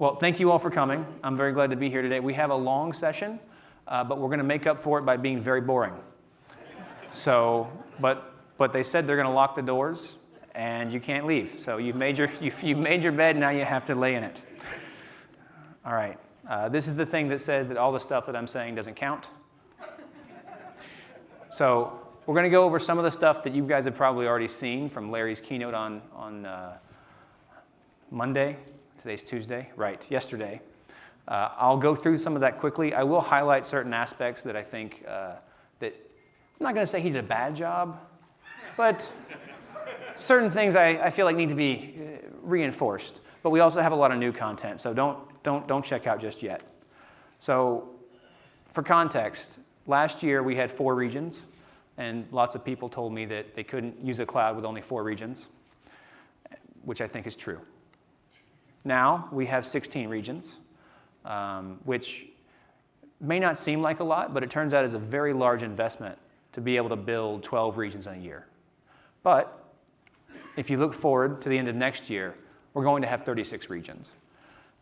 Well, thank you all for coming. I'm very glad to be here today. We have a long session, but we're going to make up for it by being very boring. But they said they're going to lock the doors, and you can't leave. So you've made your bed, now you have to lay in it. All right. This is the thing that says that all the stuff that I'm saying doesn't count. So we're going to go over some of the stuff that you guys have probably already seen from Larry's keynote on Monday. Today's Tuesday, right, yesterday. I'll go through some of that quickly. I will highlight certain aspects that I think that, I'm not going to say he did a bad job, but certain things I feel like need to be reinforced. But we also have a lot of new content, so don't check out just yet. So for context, last year we had 4 regions, and lots of people told me that they couldn't use a cloud with only 4 regions, which I think is true. Now we have 16 regions, which may not seem like a lot, but it turns out is a very large investment to be able to build 12 regions in a year. But if you look forward to the end of next year, we're going to have 36 regions.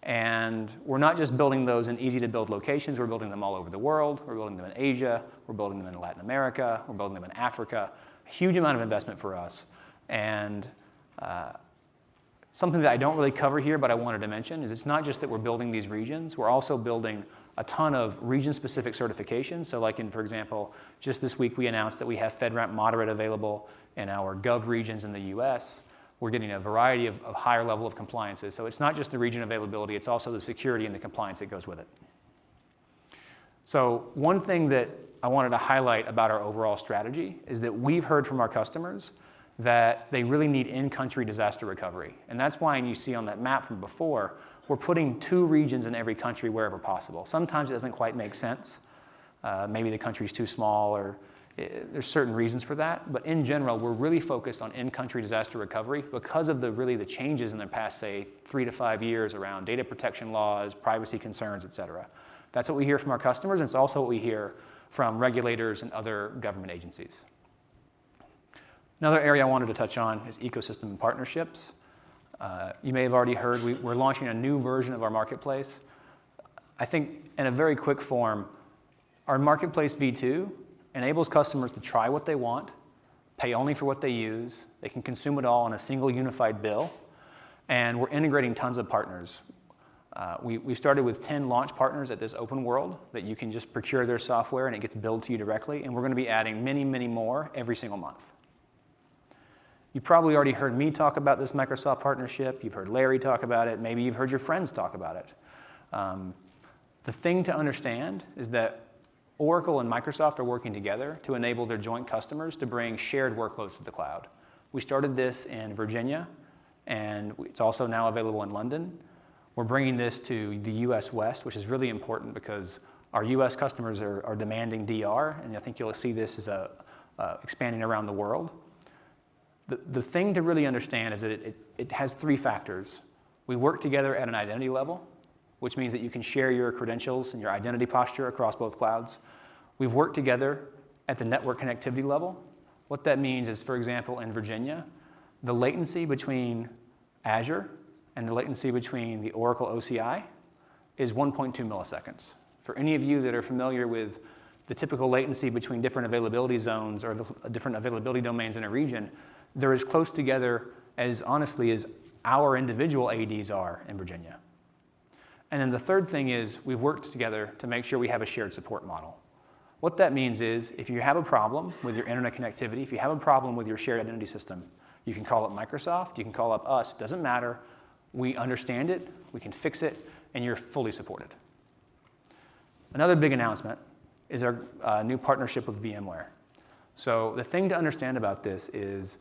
And we're not just building those in easy-to-build locations. We're building them all over the world. We're building them in Asia. We're building them in Latin America. We're building them in Africa. A huge amount of investment for us. And something that I don't really cover here, but I wanted to mention, is it's not just that we're building these regions. We're also building a ton of region-specific certifications. So like for example, just this week we announced that we have FedRAMP Moderate available in our Gov regions in the US. We're getting a variety of higher level of compliances. So it's not just the region availability, it's also the security and the compliance that goes with it. So one thing that I wanted to highlight about our overall strategy is that we've heard from our customers that they really need in-country disaster recovery. And that's why you see on that map from before, we're putting 2 regions in every country wherever possible. Sometimes it doesn't quite make sense. Maybe the country's too small, or there's certain reasons for that. But in general, we're really focused on in-country disaster recovery because of the changes in the past, say, 3 to 5 years around data protection laws, privacy concerns, et cetera. That's what we hear from our customers, and it's also what we hear from regulators and other government agencies. Another area I wanted to touch on is ecosystem and partnerships. You may have already heard we're launching a new version of our marketplace. I think in a very quick form, our marketplace V2 enables customers to try what they want, pay only for what they use. They can consume it all in a single unified bill. And we're integrating tons of partners. We started with 10 launch partners at this open world that you can just procure their software and it gets billed to you directly. And we're going to be adding many, many more every single month. You've probably already heard me talk about this Microsoft partnership. You've heard Larry talk about it. Maybe you've heard your friends talk about it. The thing to understand is that Oracle and Microsoft are working together to enable their joint customers to bring shared workloads to the cloud. We started this in Virginia, and it's also now available in London. We're bringing this to the US West, which is really important because our US customers are demanding DR, and I think you'll see this as expanding around the world. The thing to really understand is that it has 3 factors. We work together at an identity level, which means that you can share your credentials and your identity posture across both clouds. We've worked together at the network connectivity level. What that means is, for example, in Virginia, the latency between Azure and the latency between the Oracle OCI is 1.2 milliseconds. For any of you that are familiar with the typical latency between different availability zones or the different availability domains in a region, they're as close together as, honestly, as our individual ADs are in Virginia. And then the third thing is we've worked together to make sure we have a shared support model. What that means is if you have a problem with your internet connectivity, if you have a problem with your shared identity system, you can call up Microsoft, you can call up us, doesn't matter. We understand it, we can fix it, and you're fully supported. Another big announcement is our new partnership with VMware. So the thing to understand about this is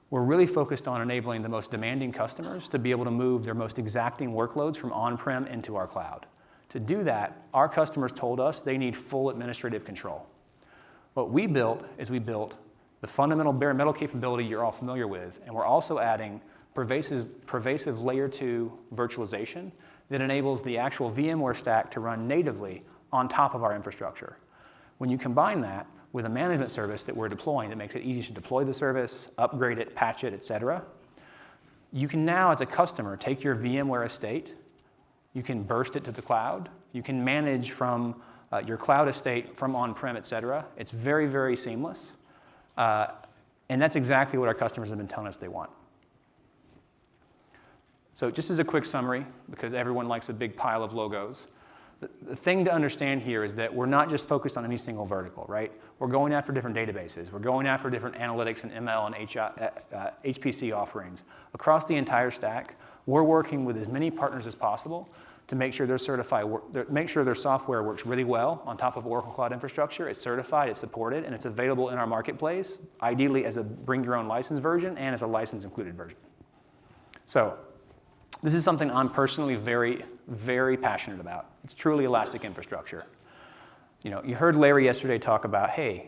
we're really focused on enabling the most demanding customers to be able to move their most exacting workloads from on-prem into our cloud. To do that, our customers told us they need full administrative control. What we built is we built the fundamental bare metal capability you're all familiar with, and we're also adding pervasive layer 2 virtualization that enables the actual VMware stack to run natively on top of our infrastructure. When you combine that with a management service that we're deploying that makes it easy to deploy the service, upgrade it, patch it, et cetera, you can now, as a customer, take your VMware estate, You can burst it to the cloud. You can manage from your cloud estate from on-prem, et cetera. It's very, very seamless. And that's exactly what our customers have been telling us they want. So just as a quick summary, because everyone likes a big pile of logos, the thing to understand here is that we're not just focused on any single vertical, right? We're going after different databases. We're going after different analytics and ML and HPC offerings. Across the entire stack, we're working with as many partners as possible to make sure make sure their software works really well on top of Oracle Cloud Infrastructure. It's certified, it's supported, and it's available in our marketplace, ideally as a bring your own license version and as a license included version. So this is something I'm personally very, very passionate about. It's truly elastic infrastructure. You heard Larry yesterday talk about, hey,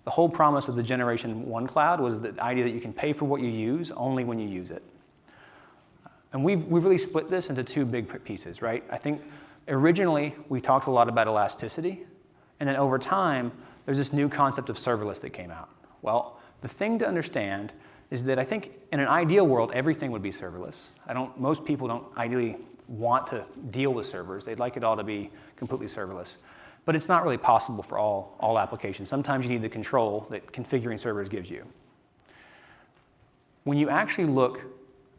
the whole promise of the Generation 1 cloud was the idea that you can pay for what you use only when you use it. And we've really split this into two big pieces, right? I think originally we talked a lot about elasticity, and then over time, there's this new concept of serverless that came out. Well, the thing to understand is that I think in an ideal world, everything would be serverless. Most people don't ideally want to deal with servers. They'd like it all to be completely serverless. But it's not really possible for all applications. Sometimes you need the control that configuring servers gives you. When you actually look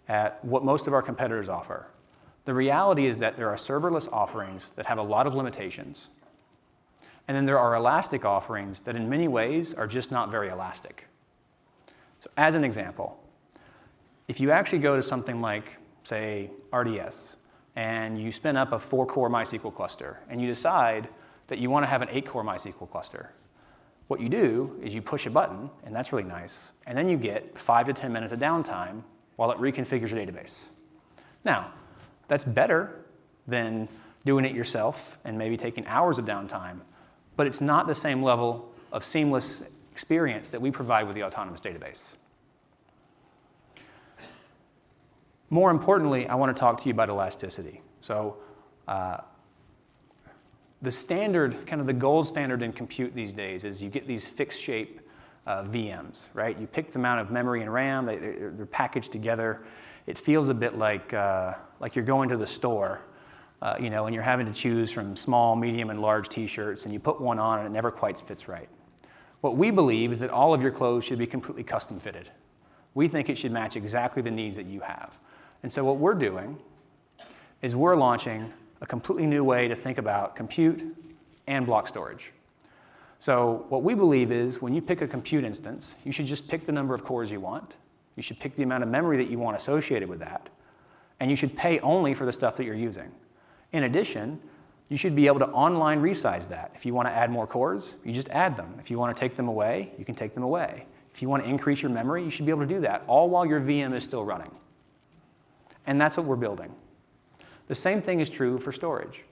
at what most of our competitors offer, the reality is that there are serverless offerings that have a lot of limitations. And then there are elastic offerings that in many ways are just not very elastic. So as an example, if you actually go to something like, say, RDS, and you spin up a 4-core MySQL cluster, and you decide that you want to have an 8-core MySQL cluster, what you do is you push a button, and that's really nice, and then you get 5 to 10 minutes of downtime while it reconfigures your database. Now, that's better than doing it yourself and maybe taking hours of downtime, but it's not the same level of seamless experience that we provide with the Autonomous Database. More importantly, I want to talk to you about elasticity. So the standard, kind of the gold standard in compute these days is you get these fixed shape VMs, right? You pick the amount of memory and RAM, they're packaged together. It feels a bit like you're going to the store, and you're having to choose from small, medium, and large t-shirts, and you put one on and it never quite fits right. What we believe is that all of your clothes should be completely custom fitted. We think it should match exactly the needs that you have. And so what we're doing is we're launching a completely new way to think about compute and block storage. So what we believe is when you pick a compute instance, you should just pick the number of cores you want. You should pick the amount of memory that you want associated with that. And you should pay only for the stuff that you're using. In addition, you should be able to online resize that. If you want to add more cores, you just add them. If you want to take them away, you can take them away. If you want to increase your memory, you should be able to do that, all while your VM is still running. And that's what we're building. The same thing is true for storage.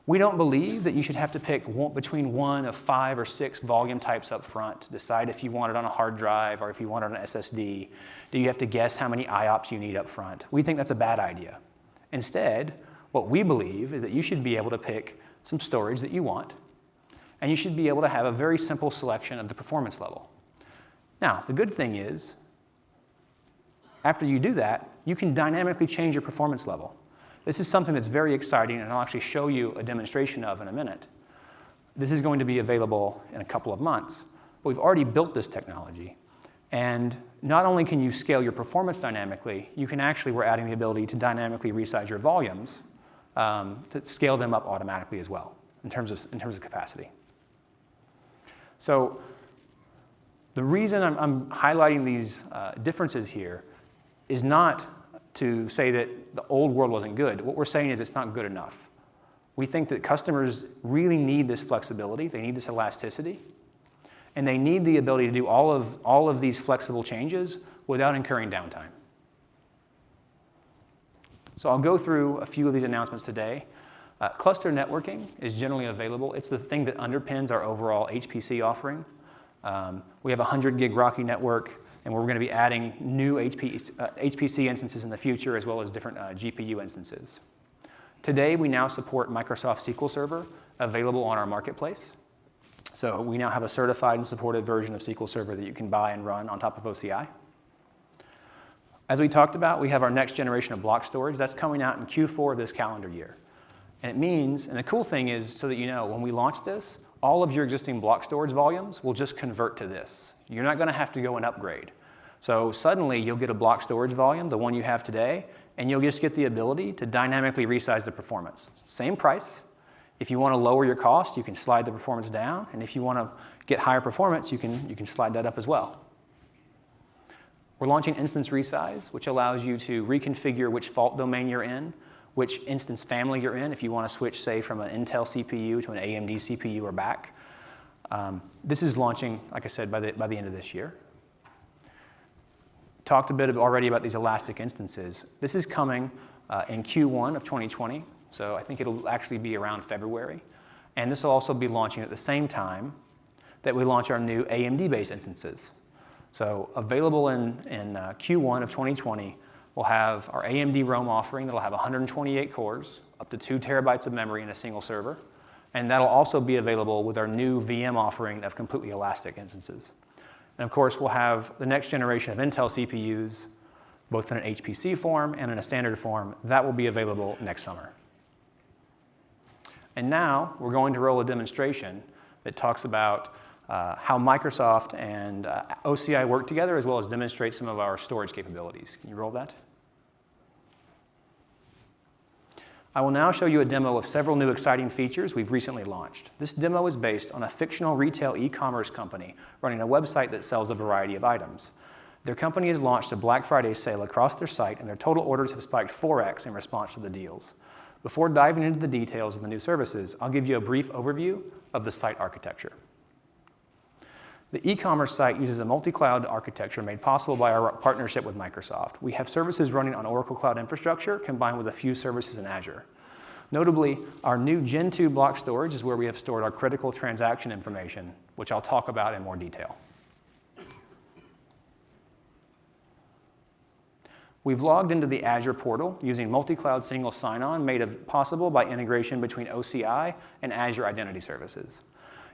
We don't believe that you should have to pick between one of 5 or 6 volume types up front to decide if you want it on a hard drive or if you want it on an SSD. Do you have to guess how many IOPS you need up front? We think that's a bad idea. Instead, what we believe is that you should be able to pick some storage that you want, and you should be able to have a very simple selection of the performance level. Now, the good thing is, after you do that, you can dynamically change your performance level. This is something that's very exciting, and I'll actually show you a demonstration of in a minute. This is going to be available in a couple of months, but we've already built this technology. And not only can you scale your performance dynamically, we're adding the ability to dynamically resize your volumes to scale them up automatically as well in terms of capacity. So the reason I'm highlighting these differences here is not to say that the old world wasn't good. What we're saying is it's not good enough. We think that customers really need this flexibility, they need this elasticity, and they need the ability to do all of these flexible changes without incurring downtime. So I'll go through a few of these announcements today. Cluster networking is generally available. It's the thing that underpins our overall HPC offering. We have a 100 gig Rocky network, and we're going to be adding new HPC instances in the future, as well as different GPU instances. Today, we now support Microsoft SQL Server available on our marketplace. So we now have a certified and supported version of SQL Server that you can buy and run on top of OCI. As we talked about, we have our next generation of block storage. That's coming out in Q4 of this calendar year. And it means, and the cool thing is, so that you know, when we launch this, all of your existing block storage volumes will just convert to this. You're not going to have to go and upgrade. So suddenly you'll get a block storage volume, the one you have today, and you'll just get the ability to dynamically resize the performance. Same price. If you want to lower your cost, you can slide the performance down, and if you want to get higher performance, you can slide that up as well. We're launching Instance Resize, which allows you to reconfigure which fault domain you're in, which instance family you're in, if you want to switch, say, from an Intel CPU to an AMD CPU or back. This is launching, like I said, by the end of this year. Talked a bit already about these elastic instances. This is coming in Q1 of 2020, so I think it'll actually be around February. And this will also be launching at the same time that we launch our new AMD-based instances. So available in Q1 of 2020, we'll have our AMD Rome offering that'll have 128 cores, up to 2 terabytes of memory in a single server. And that'll also be available with our new VM offering of completely elastic instances. And of course, we'll have the next generation of Intel CPUs, both in an HPC form and in a standard form. That will be available next summer. And now we're going to roll a demonstration that talks about how Microsoft and OCI work together, as well as demonstrate some of our storage capabilities. Can you roll that? I will now show you a demo of several new exciting features we've recently launched. This demo is based on a fictional retail e-commerce company running a website that sells a variety of items. Their company has launched a Black Friday sale across their site, and their total orders have spiked 4x in response to the deals. Before diving into the details of the new services, I'll give you a brief overview of the site architecture. The e-commerce site uses a multi-cloud architecture made possible by our partnership with Microsoft. We have services running on Oracle Cloud Infrastructure combined with a few services in Azure. Notably, our new Gen 2 block storage is where we have stored our critical transaction information, which I'll talk about in more detail. We've logged into the Azure portal using multi-cloud single sign-on made possible by integration between OCI and Azure Identity Services.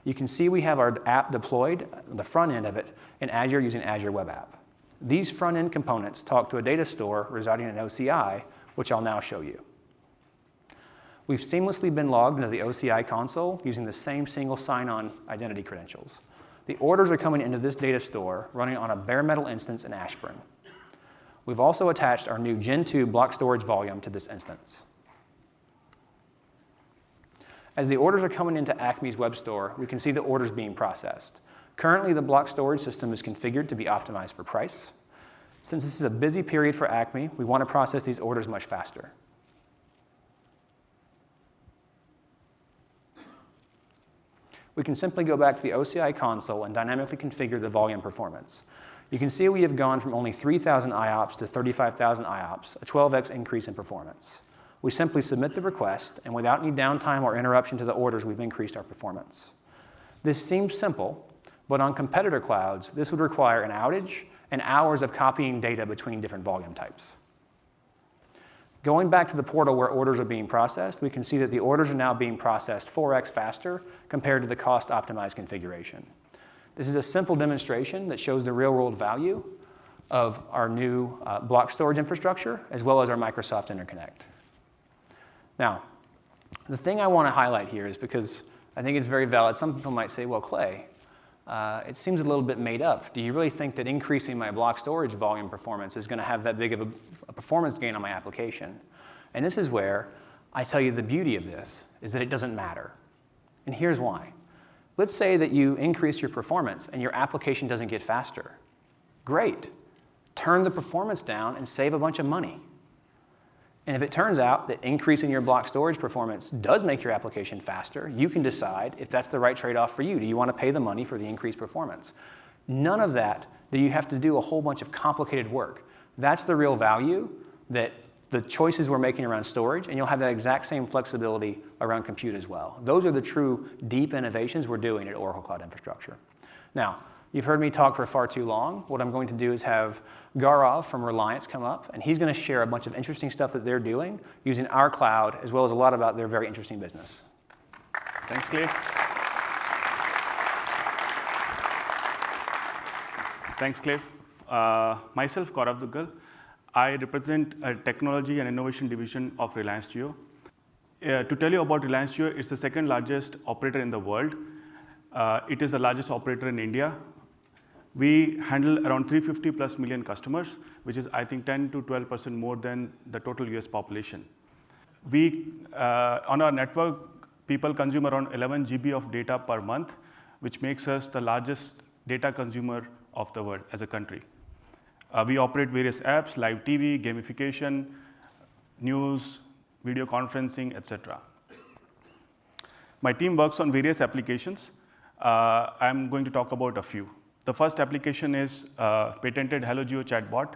You can see we have our app deployed, the front end of it, in Azure using Azure Web App. These front-end components talk to a data store residing in OCI, which I'll now show you. We've seamlessly been logged into the OCI console using the same single sign-on identity credentials. The orders are coming into this data store running on a bare metal instance in Ashburn. We've also attached our new Gen 2 block storage volume to this instance. As the orders are coming into Acme's web store, we can see the orders being processed. Currently, the block storage system is configured to be optimized for price. Since this is a busy period for Acme, we want to process these orders much faster. We can simply go back to the OCI console and dynamically configure the volume performance. You can see we have gone from only 3,000 IOPS to 35,000 IOPS, a 12x increase in performance. We simply submit the request, and without any downtime or interruption to the orders, we've increased our performance. This seems simple, but on competitor clouds, this would require an outage and hours of copying data between different volume types. Going back to the portal where orders are being processed, we can see that the orders are now being processed 4x faster compared to the cost-optimized configuration. This is a simple demonstration that shows the real-world value of our new block storage infrastructure, as well as our Microsoft Interconnect. Now, the thing I want to highlight here is because I think it's very valid. Some people might say, well, Clay, it seems a little bit made up. Do you really think that increasing my block storage volume performance is going to have that big of a performance gain on my application? And this is where I tell you the beauty of this is that it doesn't matter. And here's why. Let's say that you increase your performance and your application doesn't get faster. Great. Turn the performance down and save a bunch of money. And if it turns out that increasing your block storage performance does make your application faster, you can decide if that's the right trade-off for you. Do you want to pay the money for the increased performance? None of that do you have to do a whole bunch of complicated work. That's the real value, that the choices we're making around storage, and you'll have that exact same flexibility around compute as well. Those are the true deep innovations we're doing at Oracle Cloud Infrastructure. Now, you've heard me talk for far too long. What I'm going to do is have Gaurav from Reliance come up, and he's going to share a bunch of interesting stuff that they're doing using our cloud, as well as a lot about their very interesting business. Thanks, Clay. Thanks, Clay. Myself, Gaurav Duggal. I represent a technology and innovation division of Reliance Jio. To tell you about Reliance Jio, it's the second largest operator in the world. It is the largest operator in India. We handle around 350 plus million customers, which is, I think, 10 to 12% more than the total US population. On our network, people consume around 11 GB of data per month, which makes us the largest data consumer of the world as a country. We operate various apps, live TV, gamification, news, video conferencing, etc. My team works on various applications. I'm going to talk about a few. The first application is patented Hello Jio chatbot,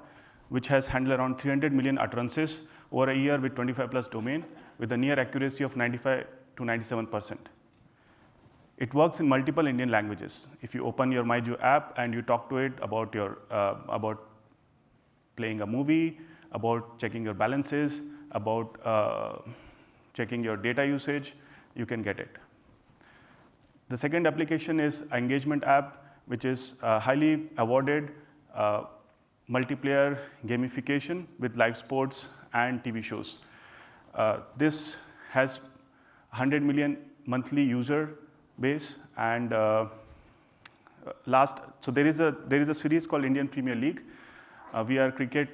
which has handled around 300 million utterances over a year with 25 plus domain, with a near accuracy of 95 to 97%. It works in multiple Indian languages. If you open your MyJio app and you talk to it about playing a movie, about checking your balances, about checking your data usage, you can get it. The second application is Engagement app, which is highly awarded multiplayer gamification with live sports and TV shows. This has 100 million monthly user base, and so there is a series called Indian Premier League. We are cricket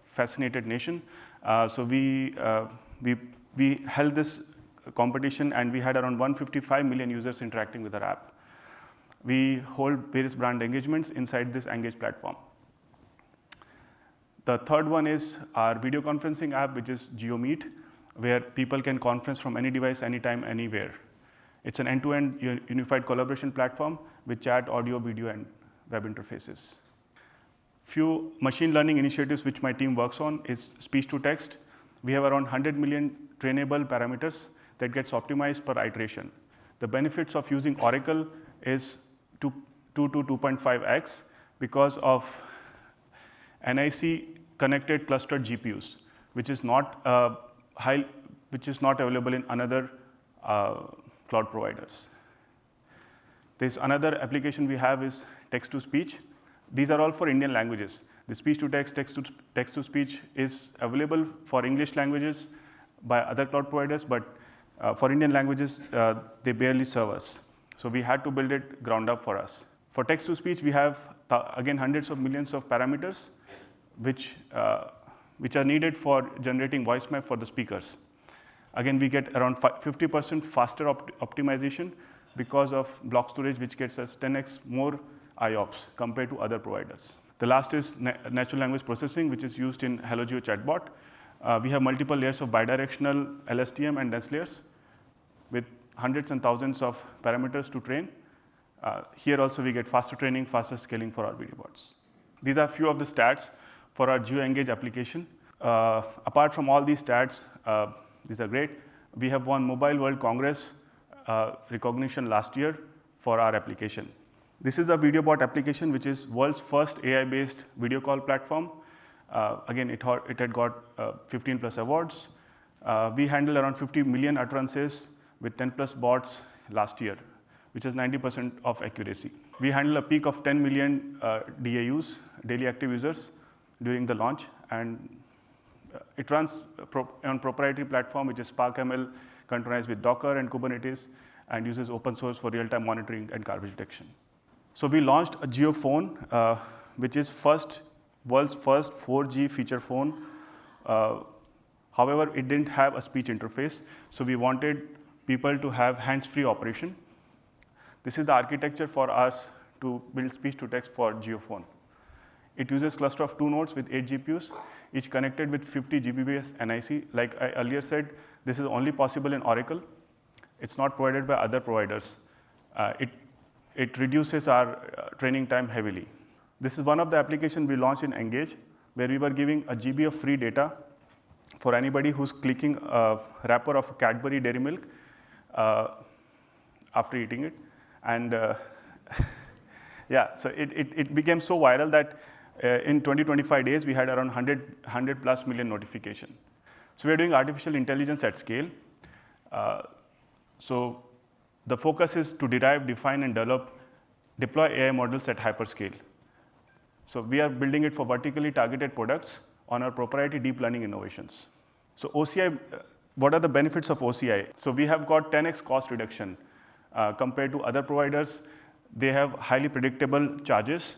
fascinated nation, so we held this competition, and we had around 155 million users interacting with our app. We hold various brand engagements inside this Engage platform. The third one is our video conferencing app, which is JioMeet, where people can conference from any device, anytime, anywhere. It's an end-to-end unified collaboration platform with chat, audio, video, and web interfaces. Few machine learning initiatives which my team works on is speech to text. We have around 100 million trainable parameters that gets optimized per iteration. The benefits of using Oracle is 2 to 2.5x because of NIC connected clustered GPUs, which is not available in another cloud providers. There's another application we have is text to speech. These are all for Indian languages. The speech to text, text to speech is available for English languages by other cloud providers, but for Indian languages, they barely serve us. So we had to build it ground up for us. For text to speech, we have, again, hundreds of millions of parameters, which are needed for generating voice map for the speakers. Again, we get around 50% faster optimization because of block storage, which gets us 10x more IOPS compared to other providers. The last is natural language processing, which is used in Hello Jio chatbot. We have multiple layers of bidirectional LSTM and dense layers with hundreds and thousands of parameters to train. Here also we get faster training, faster scaling for our video bots. These are a few of the stats for our Jio Engage application. Apart from all these stats, these are great. We have won Mobile World Congress recognition last year for our application. This is a video bot application, which is world's first AI-based video call platform. Again, it had got 15 plus awards. We handled around 50 million utterances with 10 plus bots last year, which is 90% of accuracy. We handled a peak of 10 million DAUs, daily active users, during the launch, and it runs on proprietary platform, which is SparkML, containerized with Docker and Kubernetes, and uses open source for real-time monitoring and garbage detection. So we launched a Jio phone, which is world's first 4G feature phone. However, it didn't have a speech interface, so we wanted people to have hands-free operation. This is the architecture for us to build speech-to-text for Jio phone. It uses a cluster of 2 nodes with 8 GPUs, each connected with 50 Gbps NIC. Like I earlier said, this is only possible in Oracle. It's not provided by other providers. It reduces our training time heavily. This is one of the applications we launched in Engage, where we were giving a GB of free data for anybody who's clicking a wrapper of Cadbury Dairy Milk after eating it. And yeah, so it became so viral that in 20-25 days, we had around 100 plus million notification. So we're doing artificial intelligence at scale. So the focus is to derive, define, and deploy AI models at hyperscale. So we are building it for vertically targeted products on our proprietary deep learning innovations. So OCI What are the benefits of OCI? So we have got 10x cost reduction compared to other providers. They have highly predictable charges.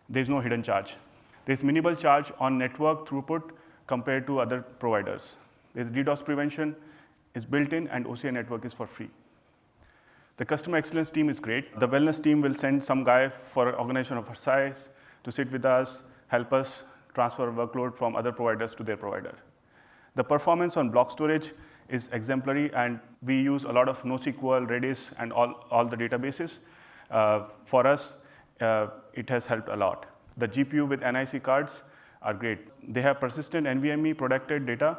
There's no hidden charge. There's minimal charge on network throughput compared to other providers. There's DDoS prevention is built in, and OCI network is for free. The customer excellence team is great. The wellness team will send some guy for an organization of our size to sit with us, help us transfer workload from other providers to their provider. The performance on block storage is exemplary, and we use a lot of NoSQL, Redis, and all the databases. For us, it has helped a lot. The GPU with NIC cards are great. They have persistent NVMe protected data,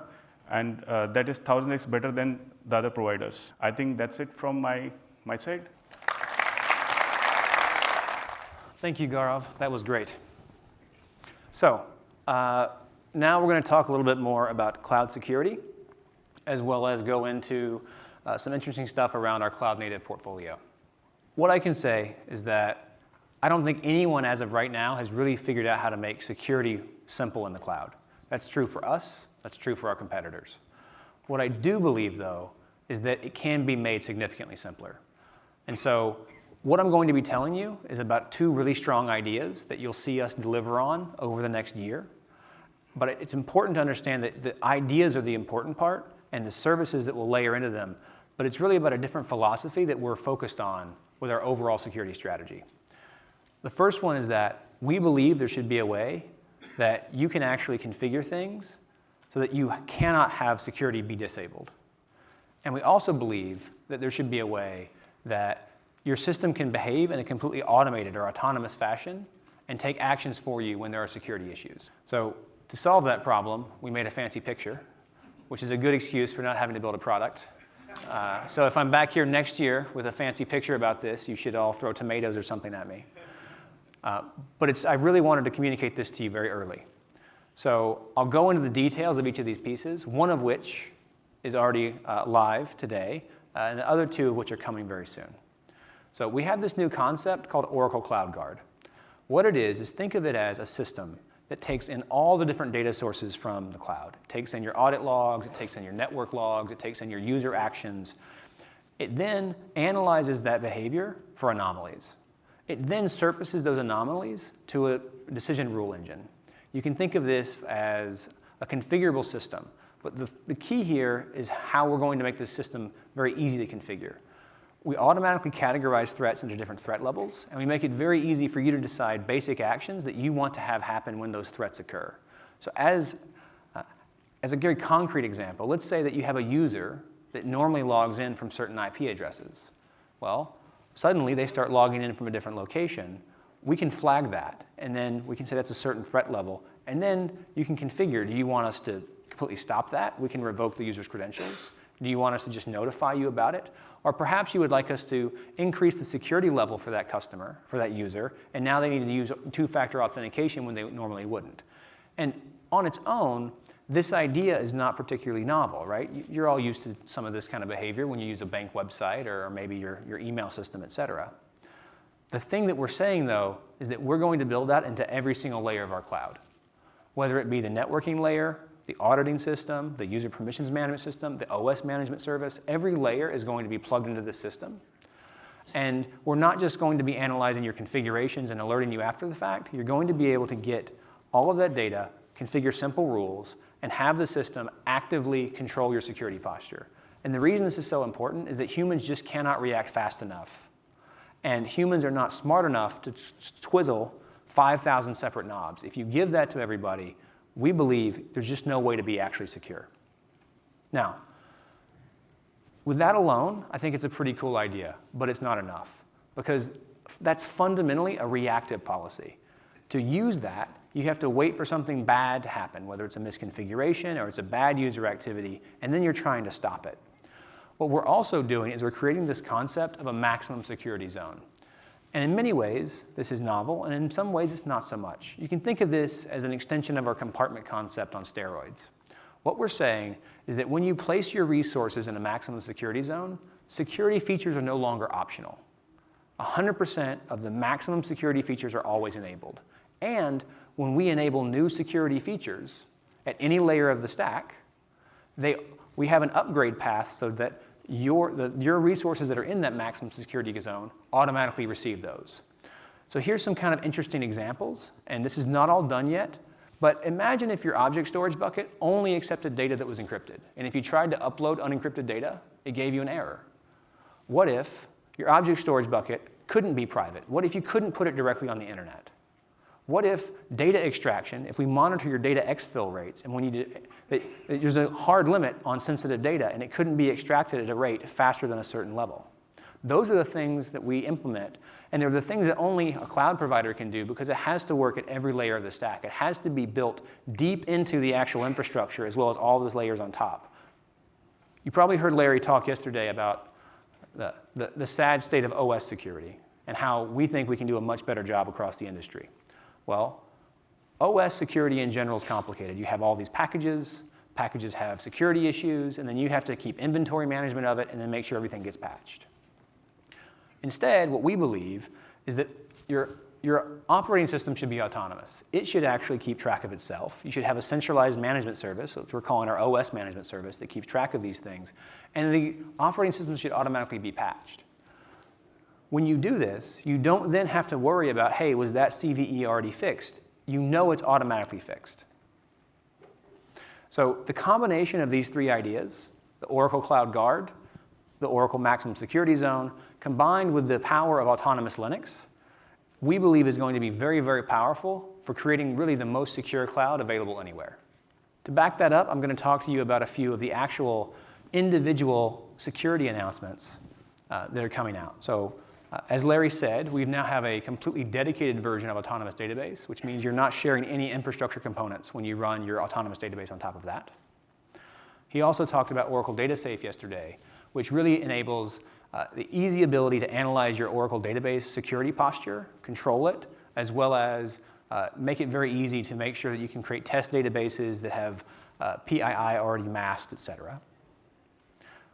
and that is 1000x better than the other providers. I think that's it from my side. Thank you, Gaurav. That was great. So now we're going to talk a little bit more about cloud security, as well as go into some interesting stuff around our cloud-native portfolio. What I can say is that I don't think anyone as of right now has really figured out how to make security simple in the cloud. That's true for us. That's true for our competitors. What I do believe, though, is that it can be made significantly simpler. And so what I'm going to be telling you is about two really strong ideas that you'll see us deliver on over the next year. But it's important to understand that the ideas are the important part and the services that will layer into them. But it's really about a different philosophy that we're focused on with our overall security strategy. The first one is that we believe there should be a way that you can actually configure things so that you cannot have security be disabled. And we also believe that there should be a way that your system can behave in a completely automated or autonomous fashion and take actions for you when there are security issues. So to solve that problem, we made a fancy picture, which is a good excuse for not having to build a product. So if I'm back here next year with a fancy picture about this, you should all throw tomatoes or something at me. But I really wanted to communicate this to you very early. So I'll go into the details of each of these pieces, one of which is already live today, and the other two of which are coming very soon. So we have this new concept called Oracle Cloud Guard. What it is think of it as a system that takes in all the different data sources from the cloud. It takes in your audit logs, it takes in your network logs, it takes in your user actions. It then analyzes that behavior for anomalies. It then surfaces those anomalies to a decision rule engine. You can think of this as a configurable system. But the key here is how we're going to make this system very easy to configure. We automatically categorize threats into different threat levels, and we make it very easy for you to decide basic actions that you want to have happen when those threats occur. So as a very concrete example, let's say that you have a user that normally logs in from certain IP addresses. Well, suddenly they start logging in from a different location. We can flag that, and then we can say that's a certain threat level, and then you can configure, do you want us to completely stop that? We can revoke the user's credentials. Do you want us to just notify you about it? Or perhaps you would like us to increase the security level for that customer, for that user, and now they need to use two-factor authentication when they normally wouldn't. And on its own, this idea is not particularly novel, right? You're all used to some of this kind of behavior when you use a bank website or maybe your email system, et cetera. The thing that we're saying, though, is that we're going to build that into every single layer of our cloud, whether it be the networking layer, the auditing system, the user permissions management system, the OS management service. Every layer is going to be plugged into the system. And we're not just going to be analyzing your configurations and alerting you after the fact. You're going to be able to get all of that data, configure simple rules, and have the system actively control your security posture. And the reason this is so important is that humans just cannot react fast enough. And humans are not smart enough to twizzle 5,000 separate knobs. If you give that to everybody, we believe there's just no way to be actually secure. Now, with that alone, I think it's a pretty cool idea, but it's not enough, because that's fundamentally a reactive policy. To use that, you have to wait for something bad to happen, whether it's a misconfiguration or it's a bad user activity, and then you're trying to stop it. What we're also doing is we're creating this concept of a maximum security zone. And in many ways, this is novel, and in some ways, it's not so much. You can think of this as an extension of our compartment concept on steroids. What we're saying is that when you place your resources in a maximum security zone, security features are no longer optional. 100% of the maximum security features are always enabled. And when we enable new security features at any layer of the stack, they we have an upgrade path so that your resources that are in that maximum security zone automatically receive those. So here's some kind of interesting examples, and this is not all done yet, but imagine if your object storage bucket only accepted data that was encrypted, and if you tried to upload unencrypted data, it gave you an error. What if your object storage bucket couldn't be private? What if you couldn't put it directly on the internet? What if data extraction, if we monitor your data exfil rates, and when you there's a hard limit on sensitive data, and it couldn't be extracted at a rate faster than a certain level? Those are the things that we implement, and they're the things that only a cloud provider can do because it has to work at every layer of the stack. It has to be built deep into the actual infrastructure as well as all those layers on top. You probably heard Larry talk yesterday about the sad state of OS security and how we think we can do a much better job across the industry. Well, OS security in general is complicated. You have all these packages have security issues, and then you have to keep inventory management of it and then make sure everything gets patched. Instead, what we believe is that your operating system should be autonomous. It should actually keep track of itself. You should have a centralized management service, which we're calling our OS management service, that keeps track of these things. And the operating system should automatically be patched. When you do this, you don't then have to worry about, hey, was that CVE already fixed? You know it's automatically fixed. So the combination of these three ideas, the Oracle Cloud Guard, the Oracle Maximum Security Zone, combined with the power of autonomous Linux, we believe is going to be very, very powerful for creating really the most secure cloud available anywhere. To back that up, I'm going to talk to you about a few of the actual individual security announcements that are coming out. So as Larry said, we now have a completely dedicated version of Autonomous Database, which means you're not sharing any infrastructure components when you run your Autonomous Database on top of that. He also talked about Oracle Data Safe yesterday, which really enables the easy ability to analyze your Oracle database security posture, control it, as well as make it very easy to make sure that you can create test databases that have PII already masked, et cetera.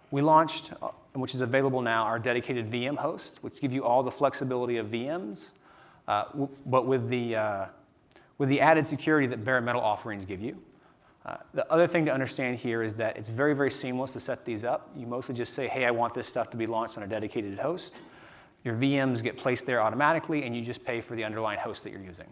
We launched, which is available now, our dedicated VM host, which gives you all the flexibility of VMs, but with the added security that bare metal offerings give you. The other thing to understand here is that it's very, very seamless to set these up. You mostly just say, hey, I want this stuff to be launched on a dedicated host. Your VMs get placed there automatically, and you just pay for the underlying host that you're using.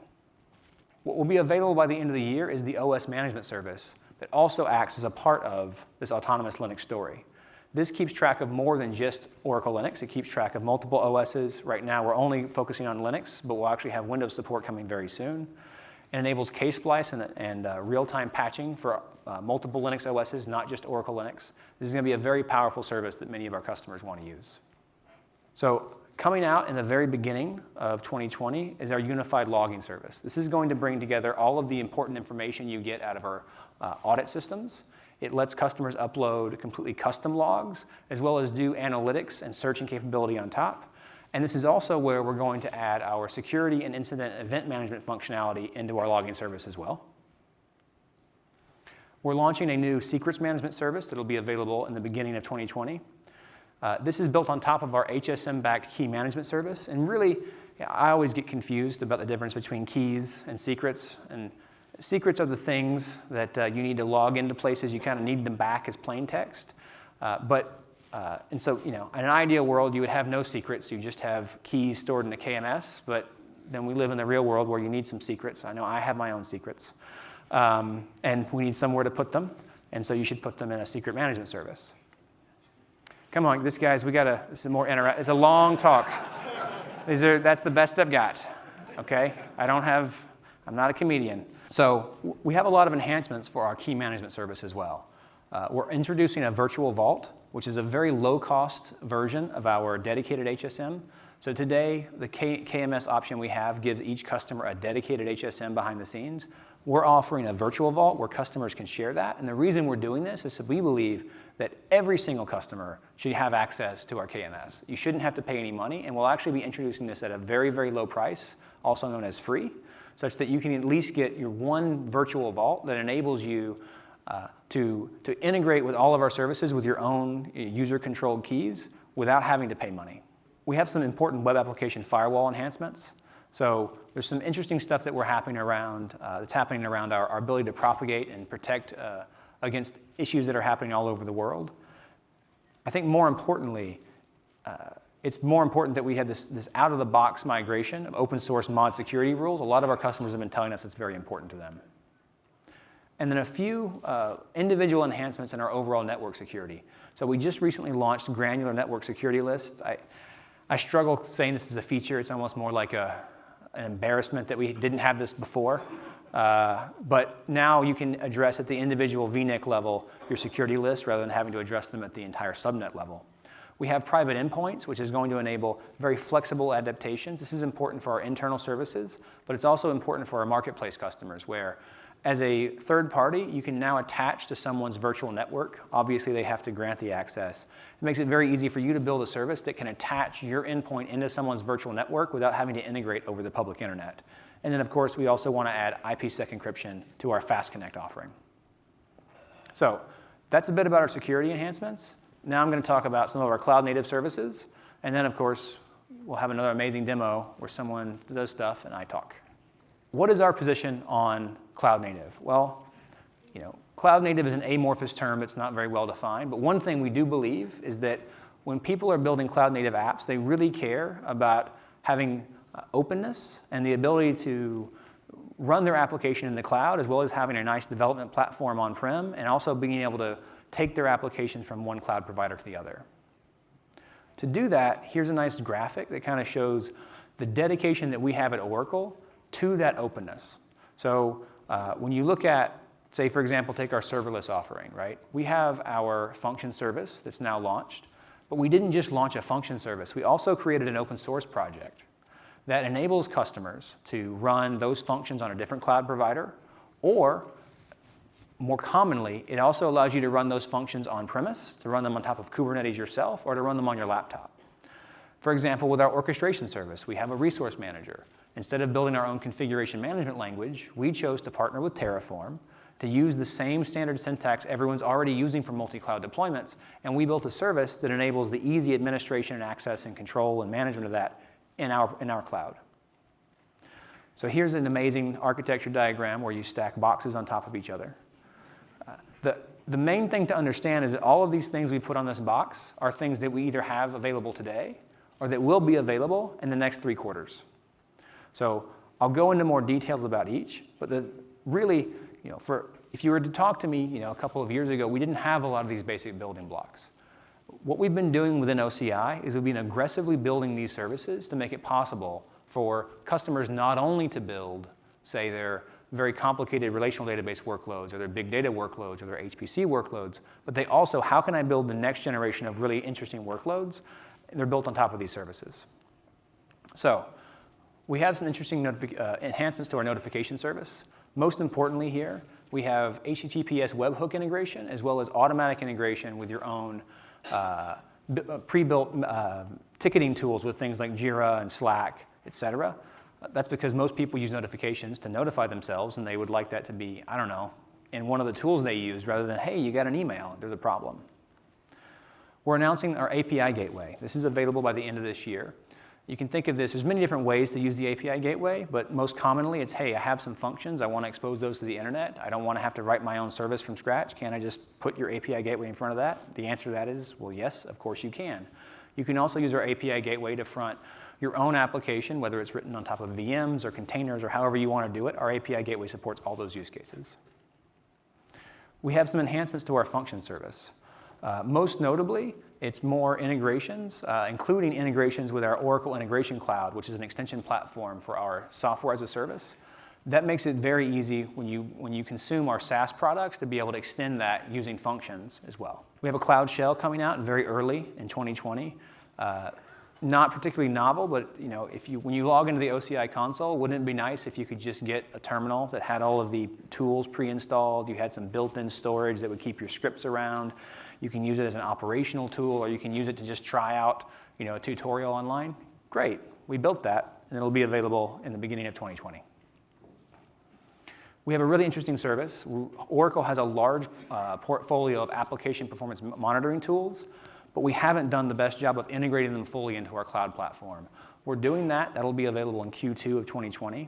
What will be available by the end of the year is the OS management service that also acts as a part of this autonomous Linux story. This keeps track of more than just Oracle Linux. It keeps track of multiple OSs. Right now, we're only focusing on Linux, but we'll actually have Windows support coming very soon. It enables K-Splice and real-time patching for multiple Linux OSs, not just Oracle Linux. This is going to be a very powerful service that many of our customers want to use. So coming out in the very beginning of 2020 is our unified logging service. This is going to bring together all of the important information you get out of our audit systems. It lets customers upload completely custom logs, as well as do analytics and searching capability on top. And this is also where we're going to add our security and incident event management functionality into our logging service as well. We're launching a new secrets management service that will be available in the beginning of 2020. This is built on top of our HSM-backed key management service. And really, I always get confused about the difference between keys and secrets. And secrets are the things that you need to log into places. You kind of need them back as plain text. And so, in an ideal world, you would have no secrets. You just have keys stored in a KMS. But then we live in the real world where you need some secrets. I know I have my own secrets. And we need somewhere to put them. And so you should put them in a secret management service. Come on, this is more interactive. It's a long talk. That's the best I've got, okay? I'm not a comedian. So we have a lot of enhancements for our key management service as well. We're introducing a virtual vault, which is a very low-cost version of our dedicated HSM. So today, the KMS option we have gives each customer a dedicated HSM behind the scenes. We're offering a virtual vault where customers can share that. And the reason we're doing this is that we believe that every single customer should have access to our KMS. You shouldn't have to pay any money, and we'll actually be introducing this at a very, very low price, also known as free, such that you can at least get your one virtual vault that enables you to integrate with all of our services with your own user-controlled keys without having to pay money. We have some important web application firewall enhancements. So there's some interesting stuff that that's happening around our ability to propagate and protect against issues that are happening all over the world. I think more importantly, it's more important that we have this out-of-the-box migration of open source mod security rules. A lot of our customers have been telling us it's very important to them. And then a few individual enhancements in our overall network security. So we just recently launched granular network security lists. I struggle saying this is a feature. It's almost more like an embarrassment that we didn't have this before. But now you can address at the individual VNIC level your security lists rather than having to address them at the entire subnet level. We have private endpoints, which is going to enable very flexible adaptations. This is important for our internal services, but it's also important for our marketplace customers, where as a third party, you can now attach to someone's virtual network. Obviously, they have to grant the access. It makes it very easy for you to build a service that can attach your endpoint into someone's virtual network without having to integrate over the public internet. And then, of course, we also want to add IPsec encryption to our Fast Connect offering. So that's a bit about our security enhancements. Now I'm going to talk about some of our cloud-native services. And then, of course, we'll have another amazing demo where someone does stuff and I talk. What is our position on cloud native? Well, cloud native is an amorphous term. It's not very well defined. But one thing we do believe is that when people are building cloud native apps, they really care about having openness and the ability to run their application in the cloud, as well as having a nice development platform on-prem, and also being able to take their applications from one cloud provider to the other. To do that, here's a nice graphic that kind of shows the dedication that we have at Oracle to that openness. So when you look at, say, for example, take our serverless offering, right? We have our function service that's now launched, but we didn't just launch a function service. We also created an open source project that enables customers to run those functions on a different cloud provider, or more commonly, it also allows you to run those functions on-premise, to run them on top of Kubernetes yourself, or to run them on your laptop. For example, with our orchestration service, we have a resource manager. Instead of building our own configuration management language, we chose to partner with Terraform to use the same standard syntax everyone's already using for multi-cloud deployments, and we built a service that enables the easy administration and access and control and management of that in our cloud. So here's an amazing architecture diagram where you stack boxes on top of each other. The main thing to understand is that all of these things we put on this box are things that we either have available today or that will be available in the next 3 quarters. So I'll go into more details about each, but really, if you were to talk to me, a couple of years ago, we didn't have a lot of these basic building blocks. What we've been doing within OCI is we've been aggressively building these services to make it possible for customers not only to build, say, their very complicated relational database workloads or their big data workloads or their HPC workloads, but they also, how can I build the next generation of really interesting workloads? And they're built on top of these services. So we have some interesting enhancements to our notification service. Most importantly here, we have HTTPS webhook integration, as well as automatic integration with your own pre-built ticketing tools with things like Jira and Slack, et cetera. That's because most people use notifications to notify themselves, and they would like that to be, in one of the tools they use, rather than, hey, you got an email, there's a problem. We're announcing our API gateway. This is available by the end of this year. You can think of this, there's many different ways to use the API gateway, but most commonly it's, hey, I have some functions, I want to expose those to the internet. I don't want to have to write my own service from scratch. Can I just put your API gateway in front of that? The answer to that is, well, yes, of course you can. You can also use our API gateway to front your own application, whether it's written on top of VMs or containers or however you want to do it. Our API gateway supports all those use cases. We have some enhancements to our function service. Most notably, it's more integrations, including integrations with our Oracle Integration Cloud, which is an extension platform for our software as a service. That makes it very easy when you consume our SaaS products to be able to extend that using functions as well. We have a Cloud Shell coming out very early in 2020. Not particularly novel, but when you log into the OCI console, wouldn't it be nice if you could just get a terminal that had all of the tools pre-installed, you had some built-in storage that would keep your scripts around, you can use it as an operational tool, or you can use it to just try out a tutorial online? Great, we built that, and it'll be available in the beginning of 2020. We have a really interesting service. Oracle has a large portfolio of application performance monitoring tools, but we haven't done the best job of integrating them fully into our cloud platform. We're doing that. That'll be available in Q2 of 2020.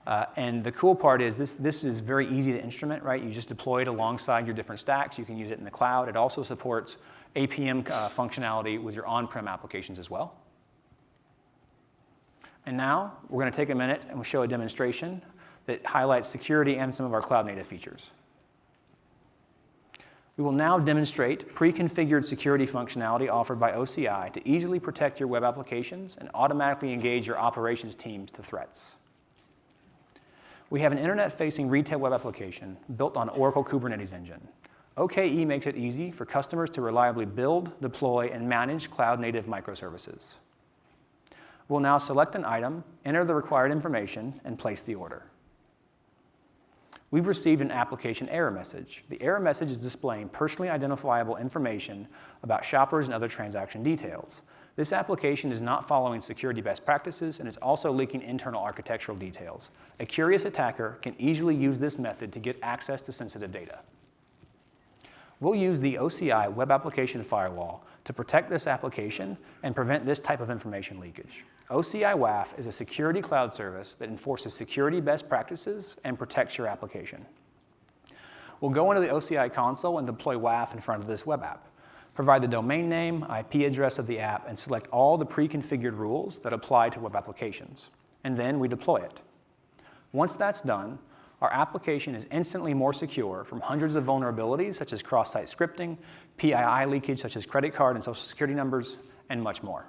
And the cool part is this is very easy to instrument, right? You just deploy it alongside your different stacks. You can use it in the cloud. It also supports APM functionality with your on-prem applications as well. And now we're going to take a minute and we'll show a demonstration that highlights security and some of our cloud-native features. We will now demonstrate pre-configured security functionality offered by OCI to easily protect your web applications and automatically engage your operations teams to threats. We have an internet-facing retail web application built on Oracle Kubernetes Engine. OKE makes it easy for customers to reliably build, deploy, and manage cloud-native microservices. We'll now select an item, enter the required information, and place the order. We've received an application error message. The error message is displaying personally identifiable information about shoppers and other transaction details. This application is not following security best practices, and it's also leaking internal architectural details. A curious attacker can easily use this method to get access to sensitive data. We'll use the OCI Web Application Firewall to protect this application and prevent this type of information leakage. OCI WAF is a security cloud service that enforces security best practices and protects your application. We'll go into the OCI console and deploy WAF in front of this web app. Provide the domain name, IP address of the app, and select all the pre-configured rules that apply to web applications. And then we deploy it. Once that's done, our application is instantly more secure from hundreds of vulnerabilities such as cross-site scripting, PII leakage such as credit card and social security numbers, and much more.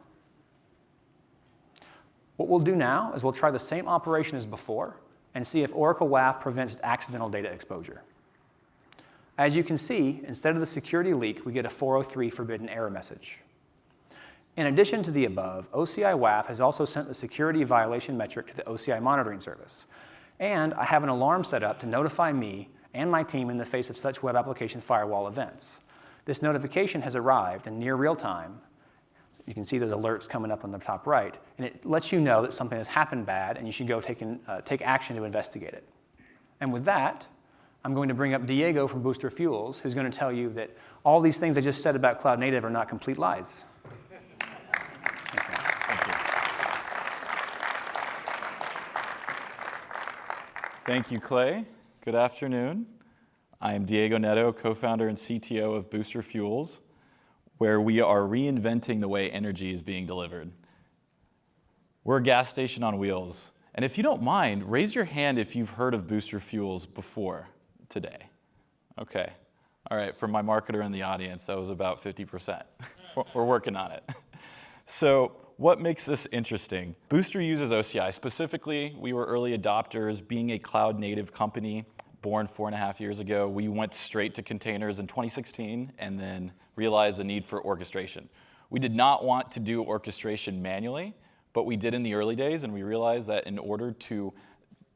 What we'll do now is we'll try the same operation as before and see if Oracle WAF prevents accidental data exposure. As you can see, instead of the security leak, we get a 403 forbidden error message. In addition to the above, OCI WAF has also sent the security violation metric to the OCI monitoring service. And I have an alarm set up to notify me and my team in the face of such web application firewall events. This notification has arrived in near real time. You can see those alerts coming up on the top right, and it lets you know that something has happened bad and you should go take action to investigate it. And with that, I'm going to bring up Diego from Booster Fuels, who's going to tell you that all these things I just said about cloud native are not complete lies. Thanks, man. Thank you, Clay. Good afternoon. I am Diego Neto, co-founder and CTO of Booster Fuels, where we are reinventing the way energy is being delivered. We're a gas station on wheels. And if you don't mind, raise your hand if you've heard of Booster Fuels before today. Okay. All right, for my marketer in the audience, that was about 50%. We're working on it. So what makes this interesting? Booster uses OCI. Specifically, we were early adopters. Being a cloud-native company, born 4.5 years ago, we went straight to containers in 2016 and then realized the need for orchestration. We did not want to do orchestration manually, but we did in the early days, and we realized that in order to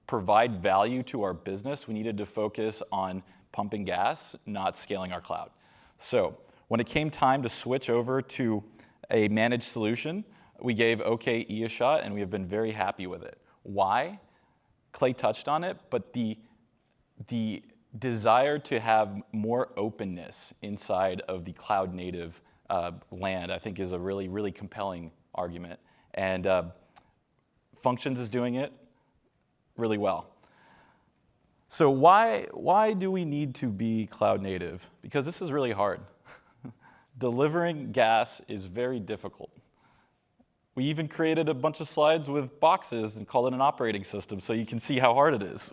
provide value to our business, we needed to focus on pumping gas, not scaling our cloud. So when it came time to switch over to a managed solution, we gave OKE a shot, and we have been very happy with it. Why? Clay touched on it, but the desire to have more openness inside of the cloud-native land, I think, is a really, really compelling argument. And Functions is doing it really well. So why do we need to be cloud-native? Because this is really hard. Delivering gas is very difficult. We even created a bunch of slides with boxes and called it an operating system so you can see how hard it is.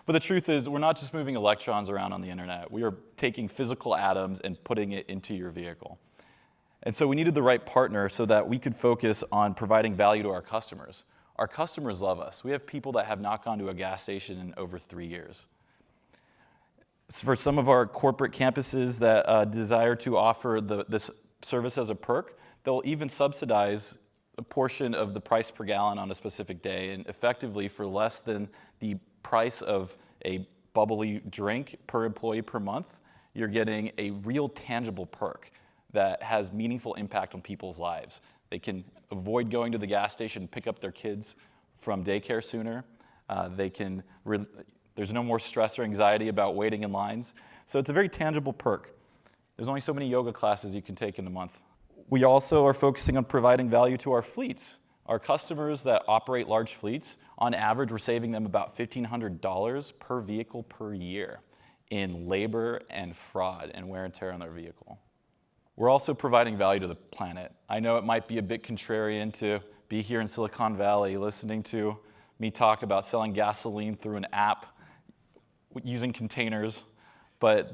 But the truth is, we're not just moving electrons around on the internet. We are taking physical atoms and putting it into your vehicle. And so we needed the right partner so that we could focus on providing value to our customers. Our customers love us. We have people that have not gone to a gas station in over 3 years. For some of our corporate campuses that desire to offer this service as a perk, they'll even subsidize a portion of the price per gallon on a specific day, and effectively for less than the price of a bubbly drink per employee per month, you're getting a real tangible perk that has meaningful impact on people's lives. They can avoid going to the gas station and pick up their kids from daycare sooner. There's no more stress or anxiety about waiting in lines. So it's a very tangible perk. There's only so many yoga classes you can take in a month. We also are focusing on providing value to our fleets. Our customers that operate large fleets On average, we're saving them about $1,500 per vehicle per year in labor and fraud and wear and tear on their vehicle. We're also providing value to the planet. I know it might be a bit contrarian to be here in Silicon Valley listening to me talk about selling gasoline through an app using containers, but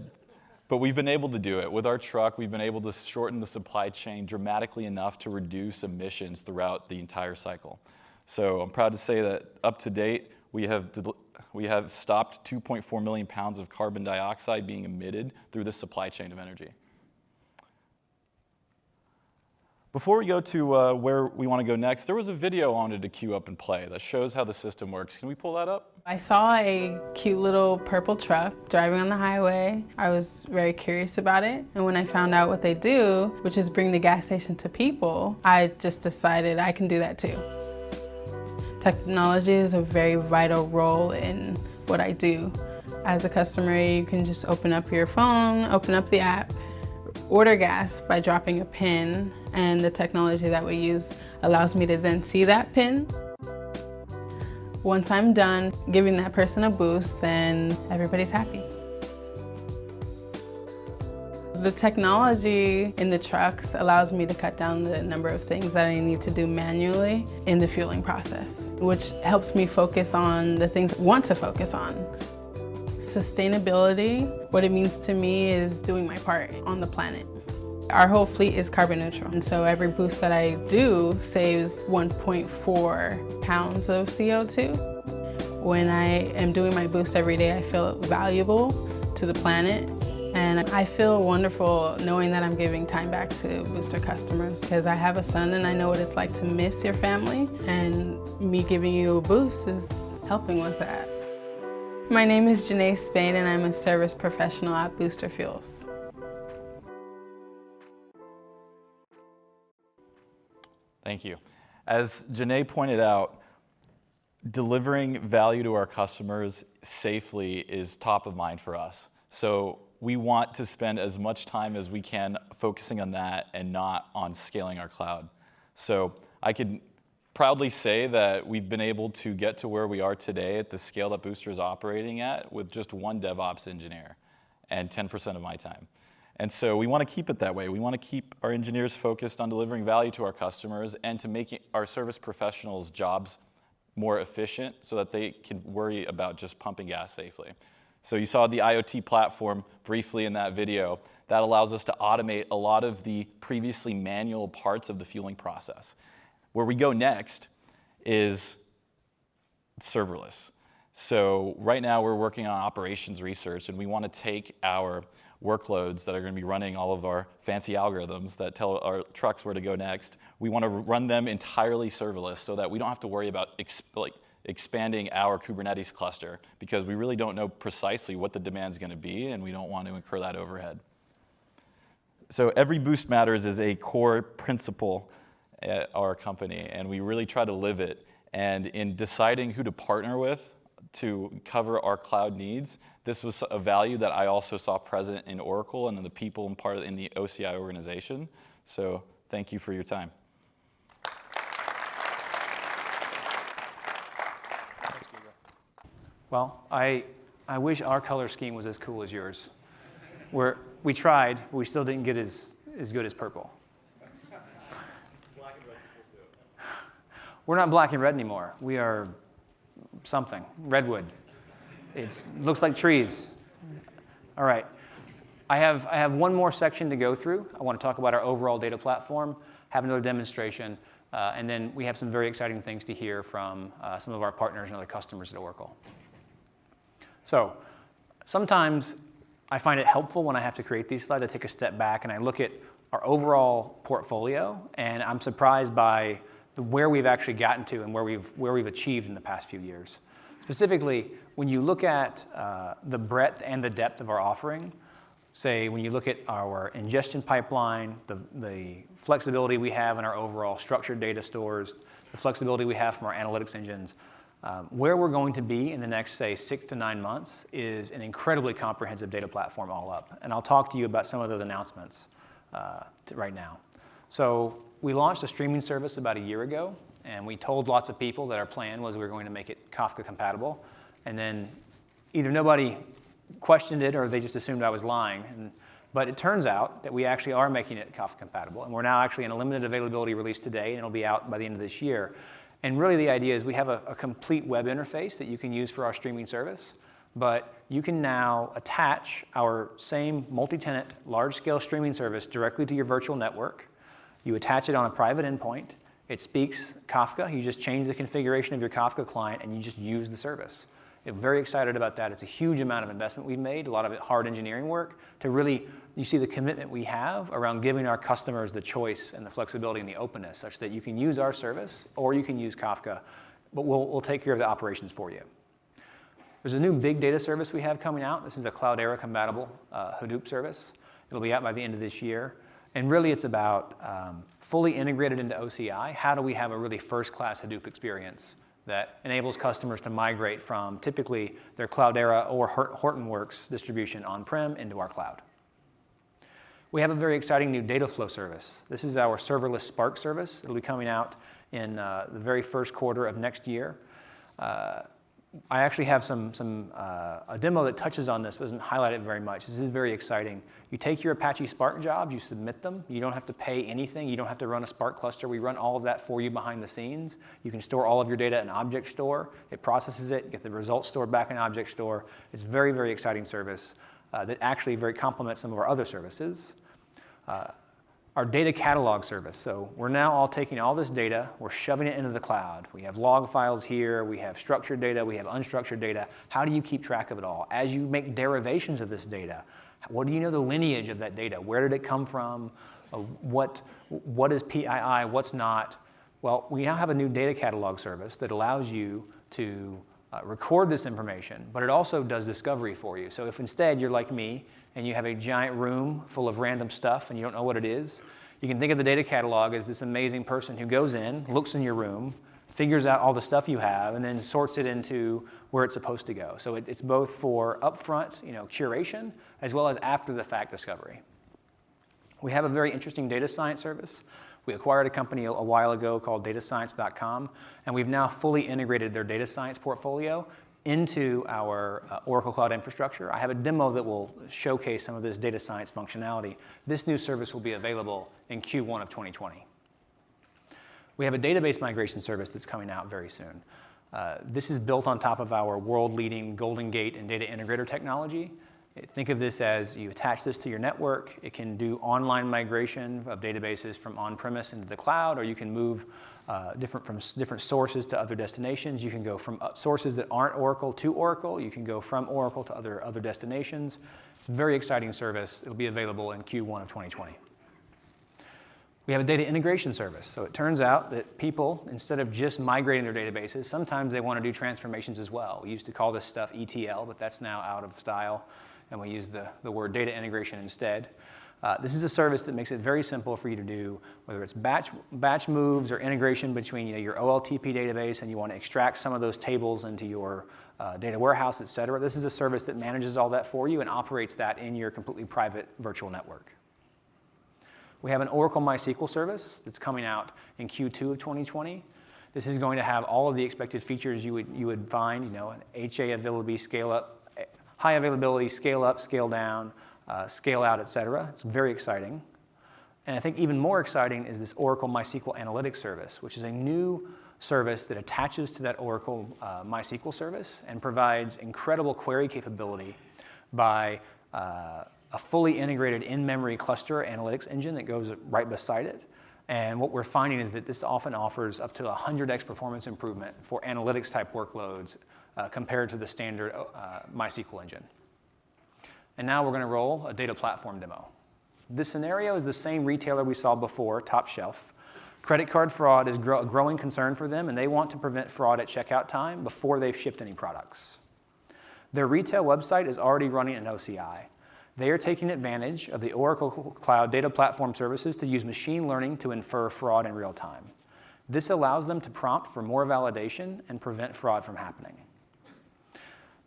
we've been able to do it. With our truck, we've been able to shorten the supply chain dramatically enough to reduce emissions throughout the entire cycle. So I'm proud to say that up to date, we have stopped 2.4 million pounds of carbon dioxide being emitted through this supply chain of energy. Before we go to where we want to go next, there was a video I wanted to queue up and play that shows how the system works. Can we pull that up? I saw a cute little purple truck driving on the highway. I was very curious about it. And when I found out what they do, which is bring the gas station to people, I just decided I can do that too. Technology is a very vital role in what I do. As a customer, you can just open up your phone, open up the app, order gas by dropping a PIN, and the technology that we use allows me to then see that PIN. Once I'm done giving that person a boost, then everybody's happy. The technology in the trucks allows me to cut down the number of things that I need to do manually in the fueling process, which helps me focus on the things I want to focus on. Sustainability, what it means to me is doing my part on the planet. Our whole fleet is carbon neutral, and so every boost that I do saves 1.4 pounds of CO2. When I am doing my boost every day, I feel valuable to the planet, and I feel wonderful knowing that I'm giving time back to Booster customers, because I have a son and I know what it's like to miss your family, and me giving you a boost is helping with that. My name is Janae Spain, and I'm a service professional at Booster Fuels. Thank you. As Janae pointed out, delivering value to our customers safely is top of mind for us. So we want to spend as much time as we can focusing on that and not on scaling our cloud. So I could proudly say that we've been able to get to where we are today at the scale that Booster is operating at with just one DevOps engineer and 10% of my time. And so we want to keep it that way. We want to keep our engineers focused on delivering value to our customers and to make our service professionals' jobs more efficient so that they can worry about just pumping gas safely. So you saw the IoT platform briefly in that video. That allows us to automate a lot of the previously manual parts of the fueling process. Where we go next is serverless. So right now we're working on operations research, and we want to take our workloads that are going to be running all of our fancy algorithms that tell our trucks where to go next. We want to run them entirely serverless so that we don't have to worry about expanding our Kubernetes cluster, because we really don't know precisely what the demand is going to be, and we don't want to incur that overhead. So every boost matters is a core principle at our company, and we really try to live it. And in deciding who to partner with to cover our cloud needs, this was a value that I also saw present in Oracle and in the people and part in the OCI organization. So thank you for your time. Well, I wish our color scheme was as cool as yours. We tried, but we still didn't get as good as purple. Black and red is cool too. We're not black and red anymore. We are something, redwood. It looks like trees. All right, I have one more section to go through. I want to talk about our overall data platform, have another demonstration, and then we have some very exciting things to hear from some of our partners and other customers at Oracle. So sometimes I find it helpful when I have to create these slides. I take a step back and I look at our overall portfolio, and I'm surprised by where we've actually gotten to and where we've achieved in the past few years. Specifically, when you look at the breadth and the depth of our offering, say when you look at our ingestion pipeline, the flexibility we have in our overall structured data stores, the flexibility we have from our analytics engines, where we're going to be in the next, say, 6 to 9 months is an incredibly comprehensive data platform all up. And I'll talk to you about some of those announcements right now. So we launched a streaming service about a year ago. And we told lots of people that our plan was we were going to make it Kafka compatible. And then either nobody questioned it or they just assumed I was lying. But it turns out that we actually are making it Kafka compatible. And we're now actually in a limited availability release today, and it'll be out by the end of this year. And really the idea is we have a complete web interface that you can use for our streaming service. But you can now attach our same multi-tenant, large-scale streaming service directly to your virtual network. You attach it on a private endpoint. It speaks Kafka. You just change the configuration of your Kafka client, and you just use the service. I'm very excited about that. It's a huge amount of investment we've made, a lot of it hard engineering work, to really, you see the commitment we have around giving our customers the choice and the flexibility and the openness such that you can use our service or you can use Kafka, but we'll take care of the operations for you. There's a new big data service we have coming out. This is a Cloudera compatible Hadoop service. It'll be out by the end of this year. And really it's about fully integrated into OCI. How do we have a really first-class Hadoop experience that enables customers to migrate from typically their Cloudera or Hortonworks distribution on-prem into our cloud. We have a very exciting new data flow service. This is our serverless Spark service. It'll be coming out in the very first quarter of next year. I actually have a demo that touches on this, but doesn't highlight it very much. This is very exciting. You take your Apache Spark jobs, you submit them. You don't have to pay anything. You don't have to run a Spark cluster. We run all of that for you behind the scenes. You can store all of your data in Object Store. It processes it, get the results stored back in Object Store. It's a very, very exciting service that actually very complements some of our other services. Our data catalog service. So we're now all taking all this data, we're shoving it into the cloud. We have log files here, we have structured data, we have unstructured data. How do you keep track of it all? As you make derivations of this data, what do you know the lineage of that data? Where did it come from? What is PII, what's not? Well, we now have a new data catalog service that allows you to record this information, but it also does discovery for you. So if instead you're like me and you have a giant room full of random stuff and you don't know what it is, you can think of the data catalog as this amazing person who goes in, looks in your room, figures out all the stuff you have, and then sorts it into where it's supposed to go. So it's both for upfront, curation as well as after the fact discovery. We have a very interesting data science service. We acquired a company a while ago called datascience.com, and we've now fully integrated their data science portfolio into our Oracle Cloud Infrastructure. I have a demo that will showcase some of this data science functionality. This new service will be available in Q1 of 2020. We have a database migration service that's coming out very soon. This is built on top of our world-leading Golden Gate and Data Integrator technology. Think of this as you attach this to your network. It can do online migration of databases from on-premise into the cloud, or you can move from different sources to other destinations. You can go from sources that aren't Oracle to Oracle. You can go from Oracle to other destinations. It's a very exciting service. It'll be available in Q1 of 2020. We have a data integration service. So it turns out that people, instead of just migrating their databases, sometimes they want to do transformations as well. We used to call this stuff ETL, but that's now out of style, and we use the word data integration instead. This is a service that makes it very simple for you to do, whether it's batch moves or integration between your OLTP database and you want to extract some of those tables into your data warehouse, et cetera. This is a service that manages all that for you and operates that in your completely private virtual network. We have an Oracle MySQL service that's coming out in Q2 of 2020. This is going to have all of the expected features you would find, an HA availability, scale up, high availability, scale up, scale down, scale out, et cetera. It's very exciting. And I think even more exciting is this Oracle MySQL Analytics service, which is a new service that attaches to that Oracle MySQL service and provides incredible query capability by a fully integrated in-memory cluster analytics engine that goes right beside it. And what we're finding is that this often offers up to 100x performance improvement for analytics type workloads compared to the standard MySQL engine. And now we're going to roll a data platform demo. This scenario is the same retailer we saw before, Top Shelf. Credit card fraud is a growing concern for them, and they want to prevent fraud at checkout time before they've shipped any products. Their retail website is already running an OCI. They are taking advantage of the Oracle Cloud Data Platform services to use machine learning to infer fraud in real time. This allows them to prompt for more validation and prevent fraud from happening.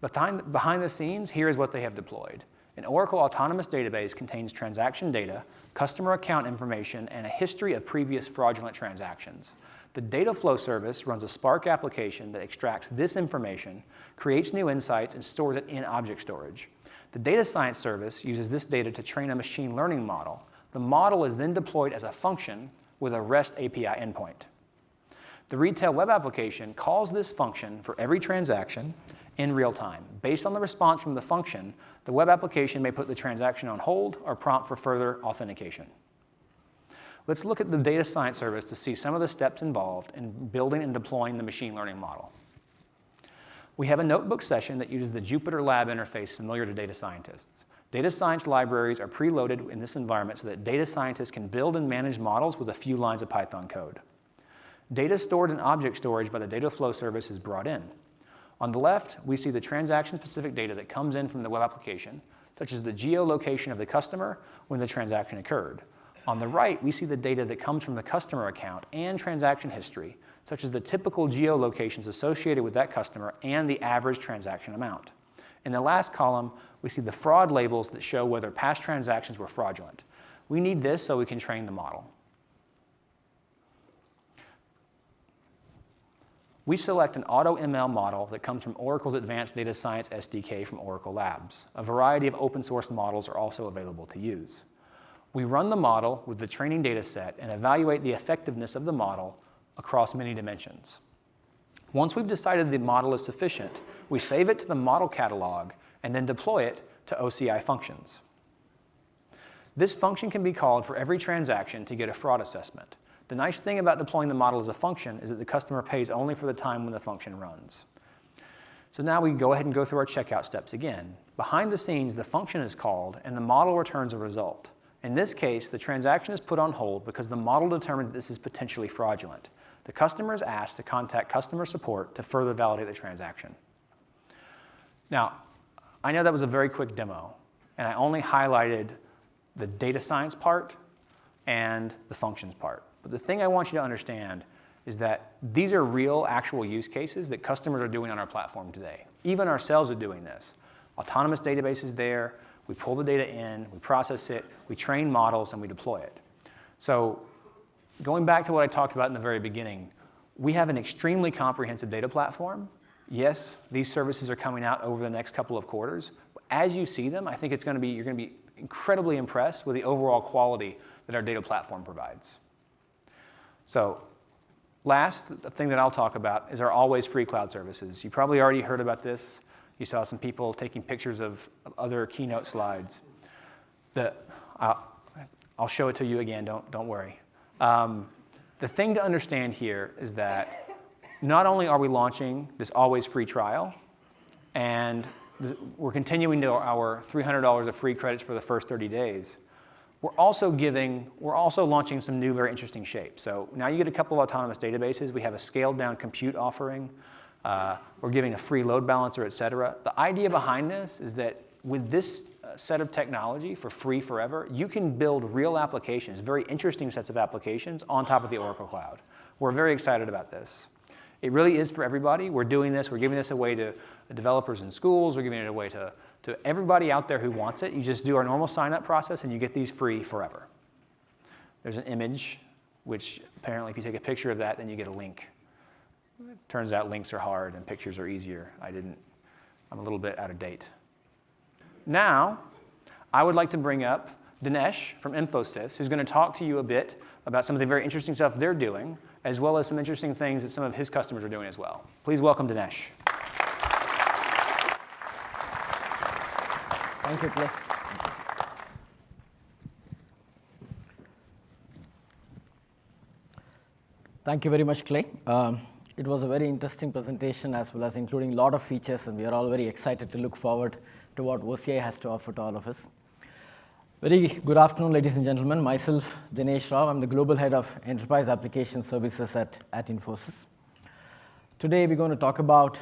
Behind the scenes, here is what they have deployed. An Oracle Autonomous Database contains transaction data, customer account information, and a history of previous fraudulent transactions. The data flow service runs a Spark application that extracts this information, creates new insights, and stores it in object storage. The data science service uses this data to train a machine learning model. The model is then deployed as a function with a REST API endpoint. The retail web application calls this function for every transaction in real time. Based on the response from the function, the web application may put the transaction on hold or prompt for further authentication. Let's look at the data science service to see some of the steps involved in building and deploying the machine learning model. We have a notebook session that uses the Jupyter Lab interface familiar to data scientists. Data science libraries are preloaded in this environment so that data scientists can build and manage models with a few lines of Python code. Data stored in object storage by the data flow service is brought in. On the left, we see the transaction-specific data that comes in from the web application, such as the geolocation of the customer when the transaction occurred. On the right, we see the data that comes from the customer account and transaction history, such as the typical geolocations associated with that customer and the average transaction amount. In the last column, we see the fraud labels that show whether past transactions were fraudulent. We need this so we can train the model. We select an AutoML model that comes from Oracle's Advanced Data Science SDK from Oracle Labs. A variety of open source models are also available to use. We run the model with the training data set and evaluate the effectiveness of the model across many dimensions. Once we've decided the model is sufficient, we save it to the model catalog and then deploy it to OCI functions. This function can be called for every transaction to get a fraud assessment. The nice thing about deploying the model as a function is that the customer pays only for the time when the function runs. So now we go ahead and go through our checkout steps again. Behind the scenes, the function is called and the model returns a result. In this case, the transaction is put on hold because the model determined that this is potentially fraudulent. The customer is asked to contact customer support to further validate the transaction. Now, I know that was a very quick demo, and I only highlighted the data science part and the functions part. But the thing I want you to understand is that these are real, actual use cases that customers are doing on our platform today. Even ourselves are doing this. Autonomous database is there. We pull the data in, we process it, we train models, and we deploy it. So going back to what I talked about in the very beginning, we have an extremely comprehensive data platform. Yes, these services are coming out over the next couple of quarters. As you see them, I think you're going to be incredibly impressed with the overall quality that our data platform provides. So last thing that I'll talk about is our always free cloud services. You probably already heard about this. You saw some people taking pictures of other keynote slides. I'll show it to you again, don't worry. The thing to understand here is that not only are we launching this always free trial, and we're continuing to our $300 of free credits for the first 30 days, we're also launching some new, very interesting shapes. So now you get a couple of autonomous databases. We have a scaled down compute offering. We're giving a free load balancer, et cetera. The idea behind this is that with this set of technology for free forever, you can build real applications, very interesting sets of applications on top of the Oracle Cloud. We're very excited about this. It really is for everybody. We're doing this. We're giving this away to developers in schools. We're giving it away to everybody out there who wants it. You just do our normal sign-up process, and you get these free forever. There's an image, which apparently if you take a picture of that, then you get a link. It turns out links are hard and pictures are easier. I'm a little bit out of date. Now, I would like to bring up Dinesh from Infosys, who's going to talk to you a bit about some of the very interesting stuff they're doing, as well as some interesting things that some of his customers are doing as well. Please welcome Dinesh. Thank you, Clay. Thank you very much, Clay. It was a very interesting presentation, as well as including a lot of features, and we are all very excited to look forward to what OCI has to offer to all of us. Very good afternoon, ladies and gentlemen. Myself, Dinesh Rao. I'm the Global Head of Enterprise Application Services at Infosys. Today, we're going to talk about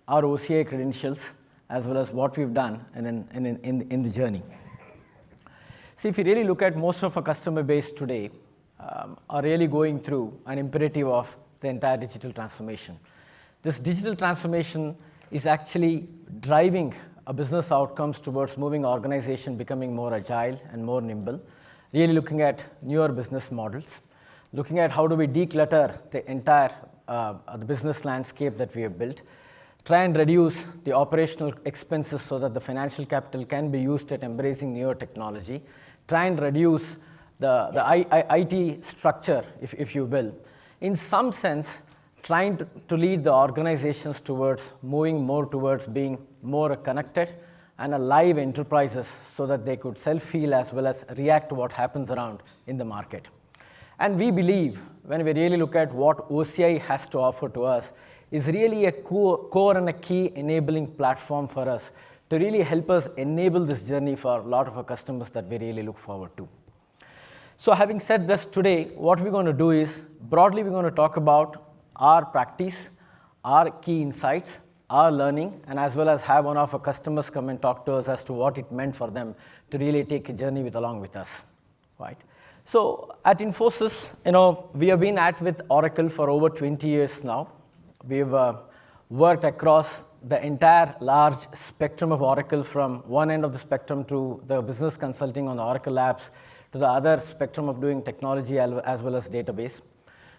our OCI credentials, as well as what we've done in the journey. See, if you really look at most of our customer base today, are really going through an imperative of the entire digital transformation. This digital transformation is actually driving a business outcomes towards moving organization becoming more agile and more nimble, really looking at newer business models. looking at how do we declutter the entire the business landscape that we have built, try and reduce the operational expenses so that the financial capital can be used at embracing newer technology, try and reduce the IT structure, if you will. In some sense, trying to lead the organizations towards moving more towards being more connected and alive enterprises so that they could self-heal as well as react to what happens around in the market. And we believe, when we really look at what OCI has to offer to us, is really a core and a key enabling platform for us to really help us enable this journey for a lot of our customers that we really look forward to. So having said this, today, what we're going to do is, broadly, we're going to talk about our practice, our key insights, our learning, and as well as have one of our customers come and talk to us as to what it meant for them to really take a journey along with us, right? So at Infosys, we have been with Oracle for over 20 years now. We've worked across the entire large spectrum of Oracle, from one end of the spectrum to the business consulting on the Oracle Labs to the other spectrum of doing technology as well as database.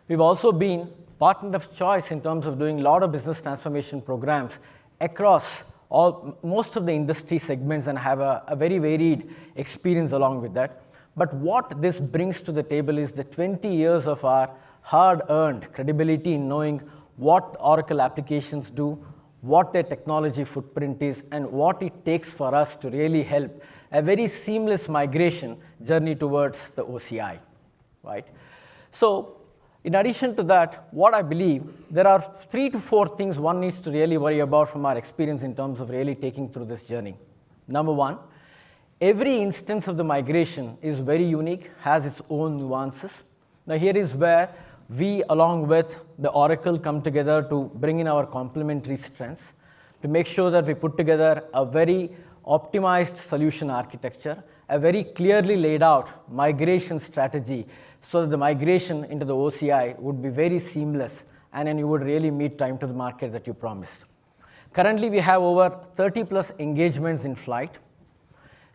We've also been partner of choice in terms of doing a lot of business transformation programs across most of the industry segments and have a very varied experience along with that. But what this brings to the table is the 20 years of our hard-earned credibility in knowing what Oracle applications do, what their technology footprint is, and what it takes for us to really help a very seamless migration journey towards the OCI, right? So in addition to that, what I believe, there are 3 to 4 things one needs to really worry about from our experience in terms of really taking through this journey. Number one, every instance of the migration is very unique, has its own nuances. Now here is where we, along with the Oracle, come together to bring in our complementary strengths to make sure that we put together a very optimized solution architecture, a very clearly laid out migration strategy so that the migration into the OCI would be very seamless and then you would really meet time to the market that you promised. Currently, we have over 30 plus engagements in flight.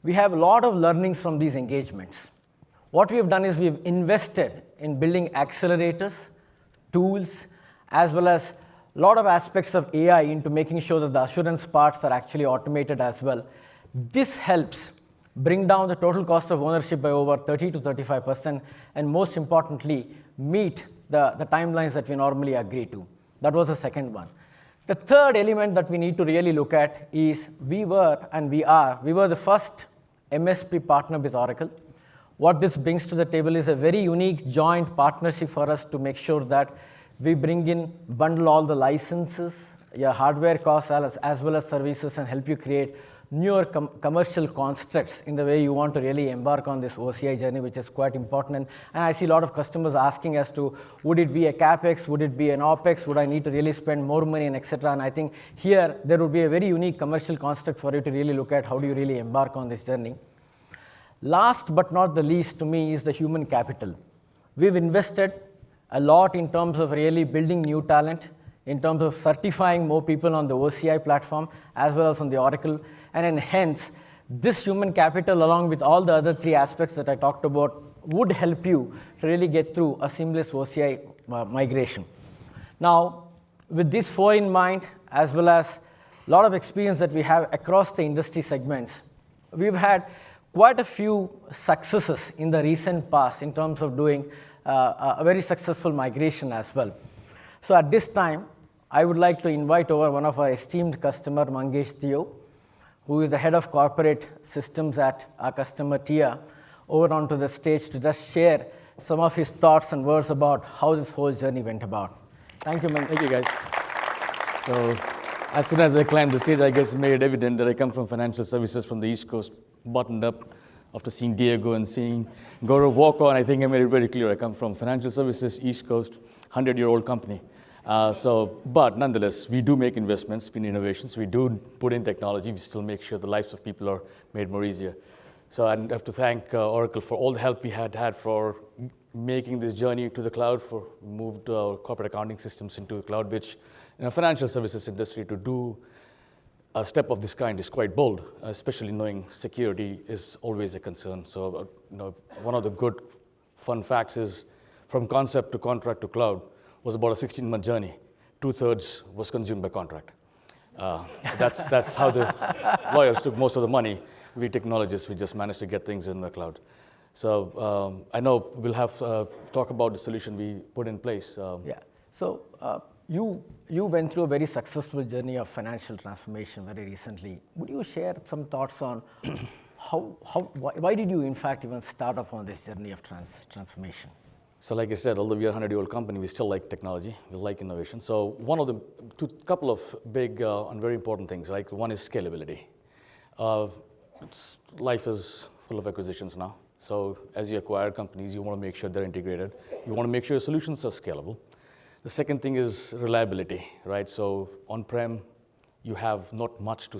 We have a lot of learnings from these engagements. What we have done is we've invested in building accelerators, tools, as well as a lot of aspects of AI into making sure that the assurance parts are actually automated as well. This helps bring down the total cost of ownership by over 30 to 35%, and most importantly, meet the timelines that we normally agree to. That was the second one. The third element that we need to really look at is we were the first MSP partner with Oracle. What this brings to the table is a very unique joint partnership for us to make sure that we bundle all the licenses, your hardware costs, as well as services, and help you create newer commercial constructs in the way you want to really embark on this OCI journey, which is quite important. And I see a lot of customers asking as to, would it be a CapEx, would it be an OpEx, would I need to really spend more money, and etc. And I think here there would be a very unique commercial construct for you to really look at how do you really embark on this journey. Last but not the least to me is the human capital. We've invested a lot in terms of really building new talent, in terms of certifying more people on the OCI platform as well as on the Oracle, and then hence this human capital along with all the other 3 aspects that I talked about would help you to really get through a seamless OCI migration. Now, with these 4 in mind, as well as a lot of experience that we have across the industry segments, we've had quite a few successes in the recent past in terms of doing a very successful migration as well. So at this time, I would like to invite over one of our esteemed customer, Mangesh Theo, who is the head of corporate systems at our customer TIA, over onto the stage to just share some of his thoughts and words about how this whole journey went about. Thank you, Mangesh. Thank you, guys. So as soon as I climbed the stage, I guess it made it evident that I come from financial services from the East Coast, buttoned up. After seeing Diego and seeing Gaurav walk on, I think I made it very clear. I come from financial services, East Coast, 100-year-old company. But nonetheless, we do make investments in innovations. We do put in technology. We still make sure the lives of people are made more easier. So I have to thank Oracle for all the help we had for making this journey to the cloud, for moved our corporate accounting systems into the cloud, which in a financial services industry to do a step of this kind is quite bold, especially knowing security is always a concern. So, one of the good fun facts is from concept to contract to cloud was about a 16-month journey. 2/3 was consumed by contract. That's how the lawyers took most of the money. We technologists, we just managed to get things in the cloud. So I know we'll have talk about the solution we put in place. Yeah. So you went through a very successful journey of financial transformation very recently. Would you share some thoughts on why did you in fact even start off on this journey of transformation? So like I said, although we are a 100-year-old company, we still like technology, we like innovation. So one of the couple of big and very important things, like one is scalability. Life is full of acquisitions now. So as you acquire companies, you want to make sure they're integrated. You want to make sure your solutions are scalable. The second thing is reliability, right? So on-prem, you have not much to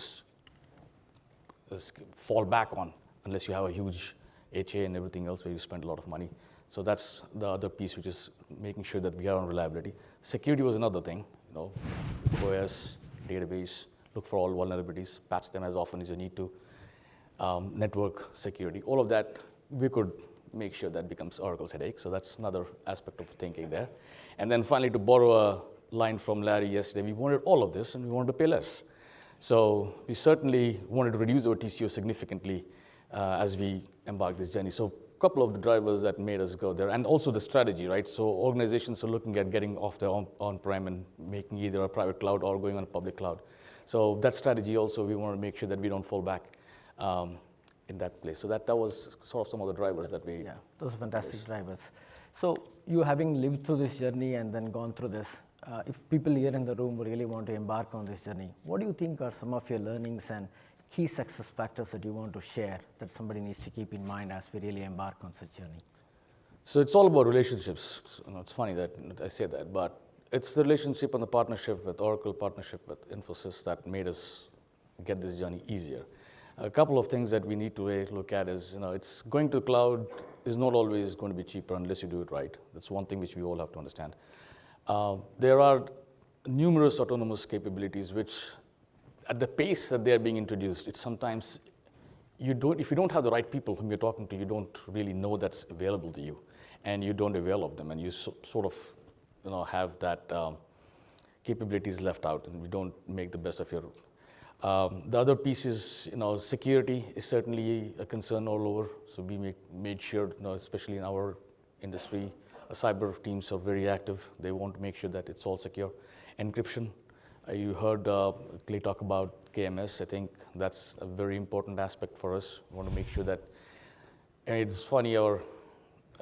fall back on unless you have a huge HA and everything else where you spend a lot of money. So that's the other piece, which is making sure that we are on reliability. Security was another thing, OS, database, look for all vulnerabilities, patch them as often as you need to. Network security, all of that, we could make sure that becomes Oracle's headache. So that's another aspect of thinking there. And then finally, to borrow a line from Larry yesterday, we wanted all of this and we wanted to pay less. So we certainly wanted to reduce our TCO significantly as we embark this journey. So a couple of the drivers that made us go there, and also the strategy, right? So organizations are looking at getting off their on-prem and making either a private cloud or going on a public cloud. So that strategy also, we want to make sure that we don't fall back in that place. So that was sort of some of the drivers that we... Yeah, those are fantastic drivers. So you having lived through this journey and then gone through this, if people here in the room really want to embark on this journey, what do you think are some of your learnings and key success factors that you want to share that somebody needs to keep in mind as we really embark on such journey? So it's all about relationships. It's funny that I say that, but it's the relationship and the partnership with Oracle, partnership with Infosys that made us get this journey easier. A couple of things that we need to look at is, it's going to cloud is not always going to be cheaper unless you do it right. That's one thing which we all have to understand. There are numerous autonomous capabilities which, at the pace that they are being introduced, it's sometimes if you don't have the right people whom you're talking to, you don't really know that's available to you, and you don't avail of them, and you sort of have that capabilities left out, and we don't make the best of your. The other piece is, security is certainly a concern all over. So we made sure, especially in our industry, cyber teams are very active. They want to make sure that it's all secure. Encryption. You heard Clay talk about KMS. I think that's a very important aspect for us. We want to make sure that, and it's funny, the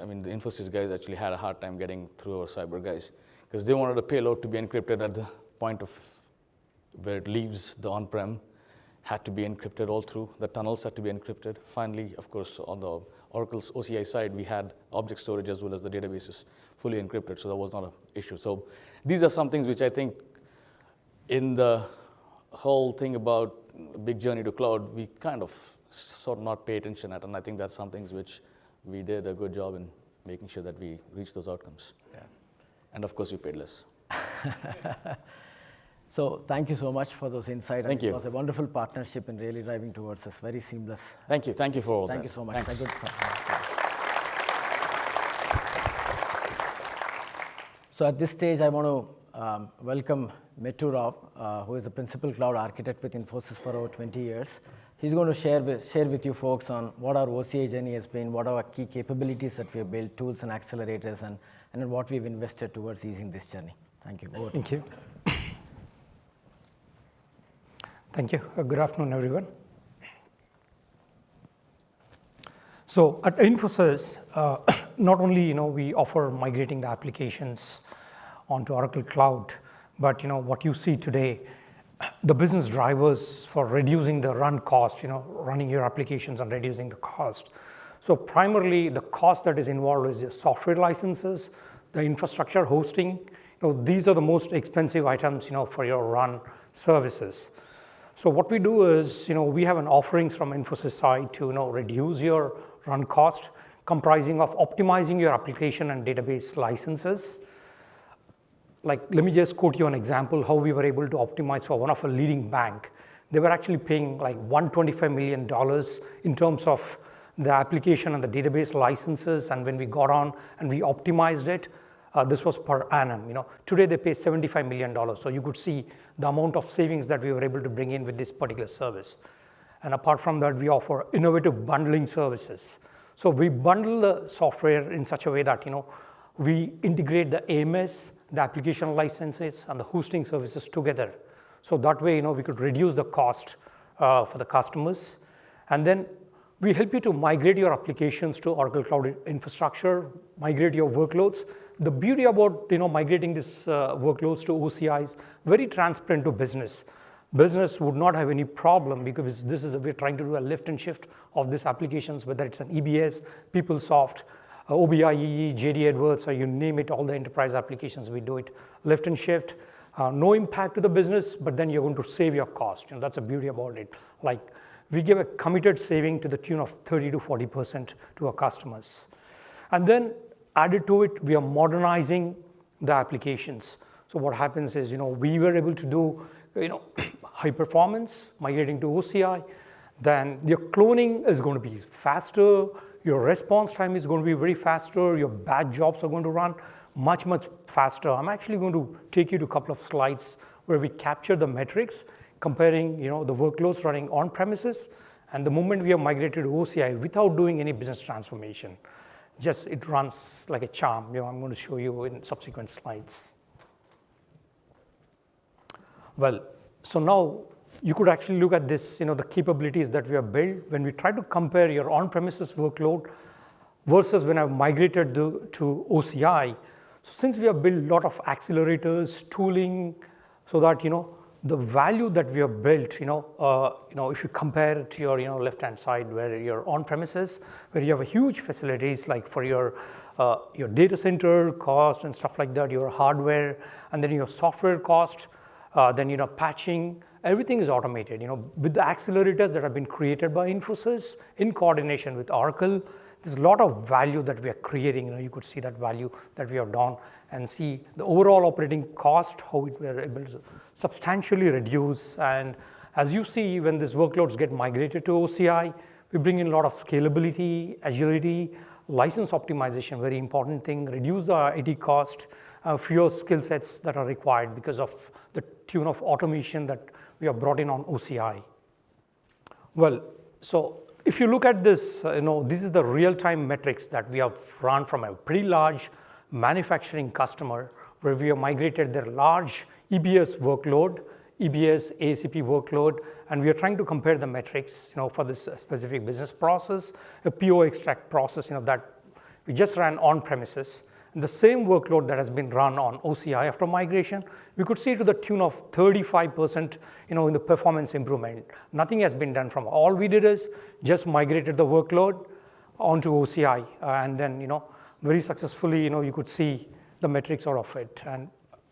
Infosys guys actually had a hard time getting through our cyber guys because they wanted a payload to be encrypted at the point of where it leaves the on-prem, had to be encrypted all through. The tunnels had to be encrypted. Finally, of course, on the Oracle's OCI side, we had object storage as well as the databases fully encrypted, so that was not an issue. So these are some things which I think in the whole thing about big journey to cloud, we kind of sort of not pay attention at, and I think that's some things which we did a good job in making sure that we reach those outcomes. Yeah. And of course, we paid less. So thank you so much for those insights. Thank you. It was a wonderful partnership in really driving towards this very seamless. Thank you. Thank you for all that. Thank you so much. Thanks. So at this stage, I want to welcome Mettu Rao, who is a principal cloud architect with Infosys for over 20 years. He's going to share with you folks on what our OCI journey has been, what are our key capabilities that we have built, tools and accelerators, and what we've invested towards easing this journey. Thank you. Thank you. Thank you. Good afternoon, everyone. So at Infosys, not only we offer migrating the applications onto Oracle Cloud, but what you see today, the business drivers for reducing the run cost, running your applications and reducing the cost. So primarily, the cost that is involved is the software licenses, the infrastructure hosting. These are the most expensive items, for your run services. So what we do is, we have an offerings from Infosys side to, reduce your run cost, comprising of optimizing your application and database licenses. Like, let me just quote you an example how we were able to optimize for one of a leading bank. They were actually paying like $125 million in terms of the application and the database licenses, and when we got on and we optimized it, this was per annum. Today they pay $75 million. So you could see the amount of savings that we were able to bring in with this particular service. And apart from that, we offer innovative bundling services. So we bundle the software in such a way that we integrate the AMS, the application licenses, and the hosting services together. So that way, we could reduce the cost for the customers. And then we help you to migrate your applications to Oracle Cloud Infrastructure, migrate your workloads. The beauty about migrating these workloads to OCI is very transparent to business. Business would not have any problem because we're trying to do a lift and shift of these applications, whether it's an EBS, PeopleSoft, OBIEE, JD Edwards, or you name it, all the enterprise applications, we do it lift and shift. No impact to the business, but then you're going to save your cost. That's the beauty about it. Like, we give a committed saving to the tune of 30 to 40% to our customers. And then added to it, we are modernizing the applications. So what happens is, we were able to do, high performance, migrating to OCI. Then your cloning is going to be faster. Your response time is going to be very faster. Your batch jobs are going to run much, much faster. I'm actually going to take you to a couple of slides where we capture the metrics, comparing the workloads running on premises and the moment we have migrated to OCI without doing any business transformation. Just it runs like a charm. I'm going to show you in subsequent slides. Well, so now you could actually look at this, the capabilities that we have built. When we try to compare your on-premises workload versus when I've migrated to OCI, so since we have built a lot of accelerators, tooling, so that the value that we have built, if you compare it to your left-hand side where you're on premises, where you have a huge facilities like for your data center cost and stuff like that, your hardware, and then your software cost, then patching, everything is automated. With the accelerators that have been created by Infosys in coordination with Oracle, there's a lot of value that we are creating. You could see that value that we have done and see the overall operating cost, how we are able to substantially reduce. And as you see, when these workloads get migrated to OCI, we bring in a lot of scalability, agility, license optimization, very important thing, reduce the IT cost, fewer skill sets that are required because of the tune of automation that we have brought in on OCI. Well, so if you look at this, this is the real-time metrics that we have run from a pretty large manufacturing customer where we have migrated their large EBS workload, EBS ACP workload, and we are trying to compare the metrics, for this specific business process, a PO extract process, that we just ran on premises. And the same workload that has been run on OCI after migration, we could see to the tune of 35%, in the performance improvement. Nothing has been done from. All we did is just migrated the workload onto OCI, and then, very successfully, you could see the metrics out of it, and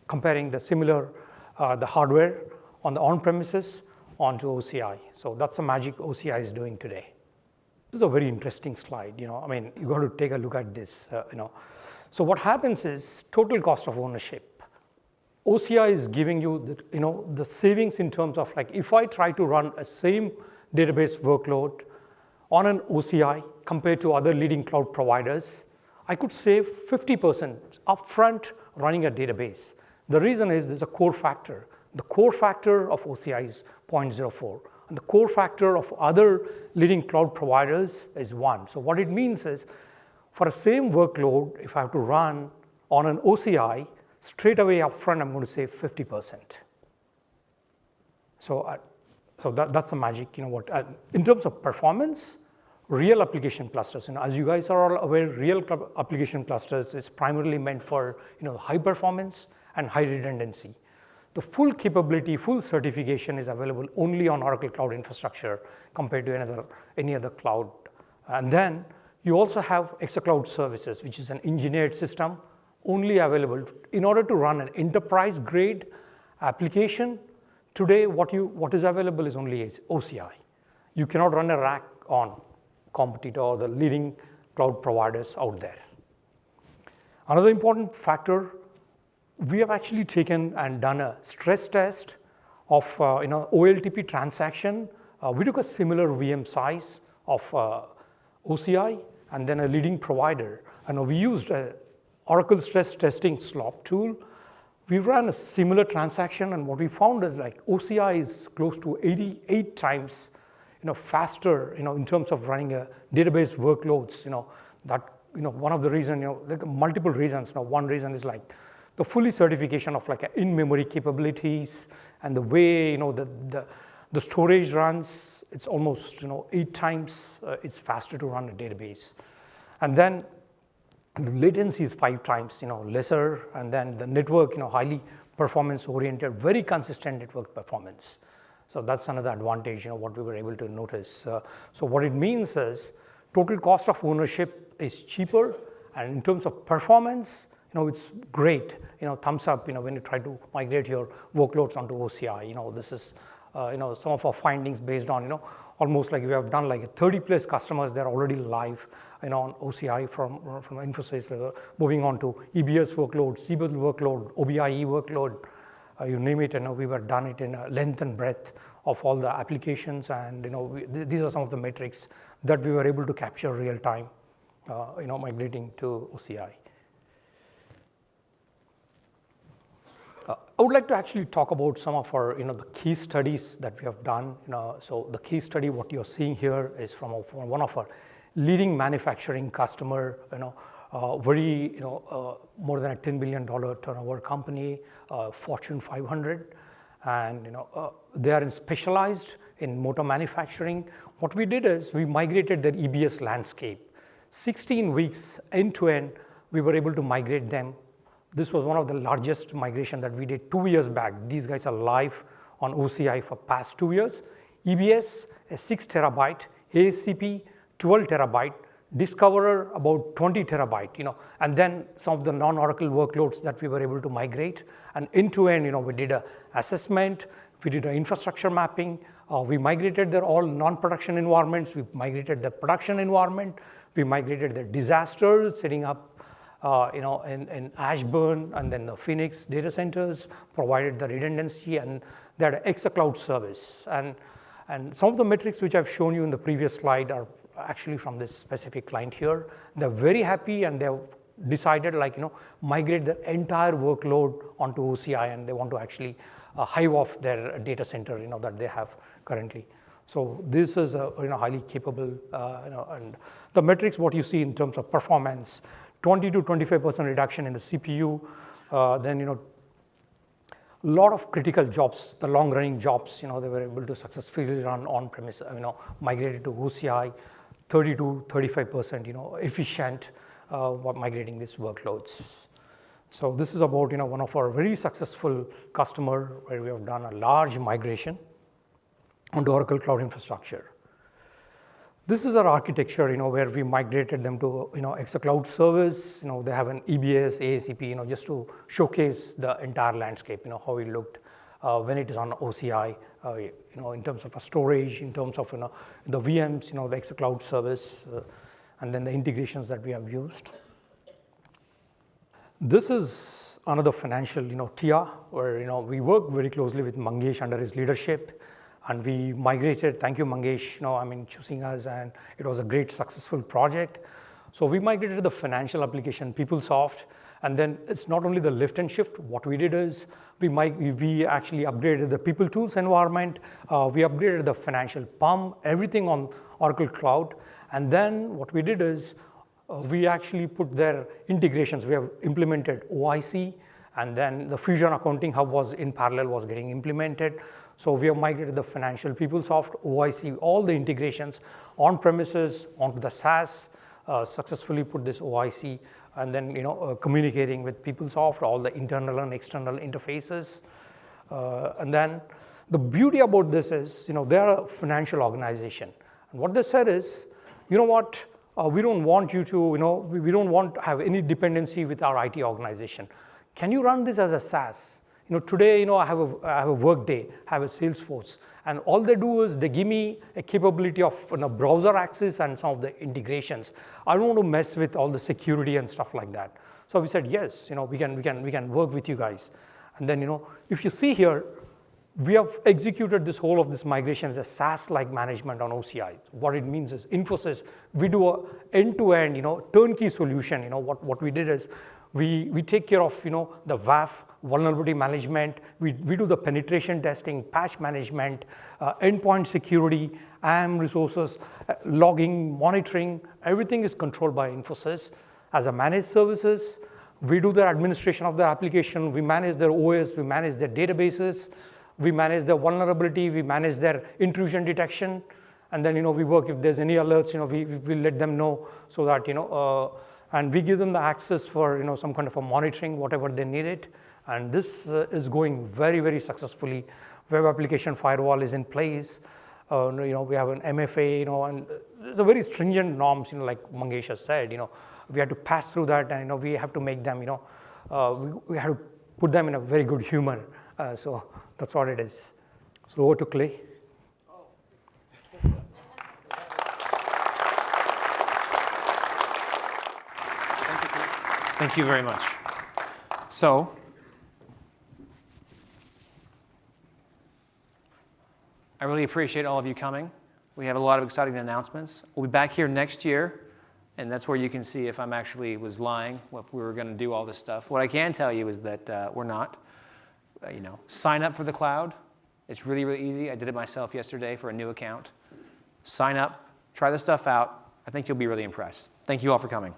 comparing the similar, the hardware on the on-premises onto OCI. So that's the magic OCI is doing today. This is a very interesting slide. You got to take a look at this. So what happens is total cost of ownership. OCI is giving you the savings in terms of like if I try to run a same database workload on an OCI compared to other leading cloud providers, I could save 50% upfront running a database. The reason is there's a core factor. The core factor of OCI is 0.04. And the core factor of other leading cloud providers is 1. So what it means is for a same workload, if I have to run on an OCI, straight away upfront, I'm going to save 50%. So that's the magic. In terms of performance, real application clusters, as you guys are all aware, real application clusters is primarily meant for high performance and high redundancy. The full capability, full certification is available only on Oracle Cloud Infrastructure compared to any other cloud. And then you also have ExaCloud Services, which is an engineered system only available in order to run an enterprise-grade application. Today, what is available is only OCI. You cannot run a rack on competitor or the leading cloud providers out there. Another important factor, we have actually taken and done a stress test of OLTP transaction. We took a similar VM size of OCI, and then a leading provider. And we used Oracle stress testing slop tool. We ran a similar transaction, and what we found is like OCI is close to 88 times, faster, in terms of running a database workloads. That one of the reasons, like multiple reasons. One reason is like the fully certification of like in-memory capabilities and the way the storage runs. It's almost 8 times it's faster to run a database, and then the latency is 5 times lesser, and then the network highly performance oriented, very consistent network performance. So that's another advantage what we were able to notice. So what it means is total cost of ownership is cheaper, and in terms of performance it's great. Thumbs up when you try to migrate your workloads onto OCI. This is some of our findings based on almost like we have done like 30 plus customers. They're already live on OCI from Infosys, moving on to EBS workload, CBOL workload, OBIE workload, you name it. We were done it in a length and breadth of all the applications, and these are some of the metrics that we were able to capture real time, migrating to OCI. I would like to actually talk about some of our, the case studies that we have done. So the case study, what you're seeing here is from one of our leading manufacturing customer, very, more than a $10 billion turnover company, Fortune 500, and they are specialized in motor manufacturing. What we did is we migrated their EBS landscape. 16 weeks end to end, we were able to migrate them. This was one of the largest migration that we did 2 years back. These guys are live on OCI for past 2 years. EBS, a 6 terabyte, ASCP, 12 terabyte, Discoverer, about 20 terabyte, and then some of the non-Oracle workloads that we were able to migrate. And end to end, we did a assessment, we did an infrastructure mapping, we migrated their all non-production environments, we migrated the production environment, we migrated the disasters, setting up in Ashburn and then the Phoenix data centers, provided the redundancy, and they had an ExaCloud service. And some of the metrics which I've shown you in the previous slide are actually from this specific client here. They're very happy, and they've decided migrate their entire workload onto OCI, and they want to actually hive off their data center that they have currently. So this is a highly capable, and the metrics what you see in terms of performance, 20 to 25% reduction in the CPU, then a lot of critical jobs, the long-running jobs, they were able to successfully run on-premise, migrated to OCI, 30 to 35%, efficient migrating these workloads. So this is about one of our very successful customer where we have done a large migration onto Oracle Cloud Infrastructure. This is our architecture, where we migrated them to, ExaCloud service. They have an EBS, ASCP, just to showcase the entire landscape, how it looked when it is on OCI, in terms of a storage, in terms of, the VMs, the ExaCloud service, and then the integrations that we have used. This is another financial, TIA, where, we work very closely with Mangesh under his leadership. And we migrated, thank you Mangesh, choosing us, and it was a great successful project. So we migrated the financial application, PeopleSoft, and then it's not only the lift and shift. What we did is we actually upgraded the People Tools environment, we upgraded the financial PUM, everything on Oracle Cloud, and then what we did is we actually put their integrations. We have implemented OIC, and then the Fusion Accounting Hub was in parallel was getting implemented. So we have migrated the financial PeopleSoft, OIC, all the integrations on premises onto the SaaS, successfully put this OIC, and then communicating with PeopleSoft, all the internal and external interfaces. And then the beauty about this is, they are a financial organization. And what they said is, we don't want you to, we don't want to have any dependency with our IT organization. Can you run this as a SaaS? Today, I have a Workday, I have a Salesforce, and all they do is they give me a capability of browser access and some of the integrations. I don't want to mess with all the security and stuff like that. So we said, yes, we can work with you guys. And then, if you see here, We have executed this whole of this migration as a SaaS-like management on OCI. What it means is Infosys, we do a end-to-end, turnkey solution. What we did is we take care of, the WAF, vulnerability management. We do the penetration testing, patch management, endpoint security, IAM resources, logging, monitoring. Everything is controlled by Infosys as a managed services. We do the administration of the application. We manage their OS. We manage their databases. We manage their vulnerability, we manage their intrusion detection, and then we work if there's any alerts, we let them know so that and we give them the access for some kind of a monitoring, whatever they need it, and this is going very, very successfully. Web application firewall is in place. We have an MFA, and there's a very stringent norms, like Mangesh has said. We have to pass through that, and we have to make them, we have to put them in a very good humor. So that's what it is. So over to Clay. Thank you very much. So, I really appreciate all of you coming. We have a lot of exciting announcements. We'll be back here next year, and that's where you can see if I'm actually was lying, if we were going to do all this stuff. What I can tell you is that we're not. Sign up for the cloud. It's really, really easy. I did it myself yesterday for a new account. Sign up, try this stuff out. I think you'll be really impressed. Thank you all for coming.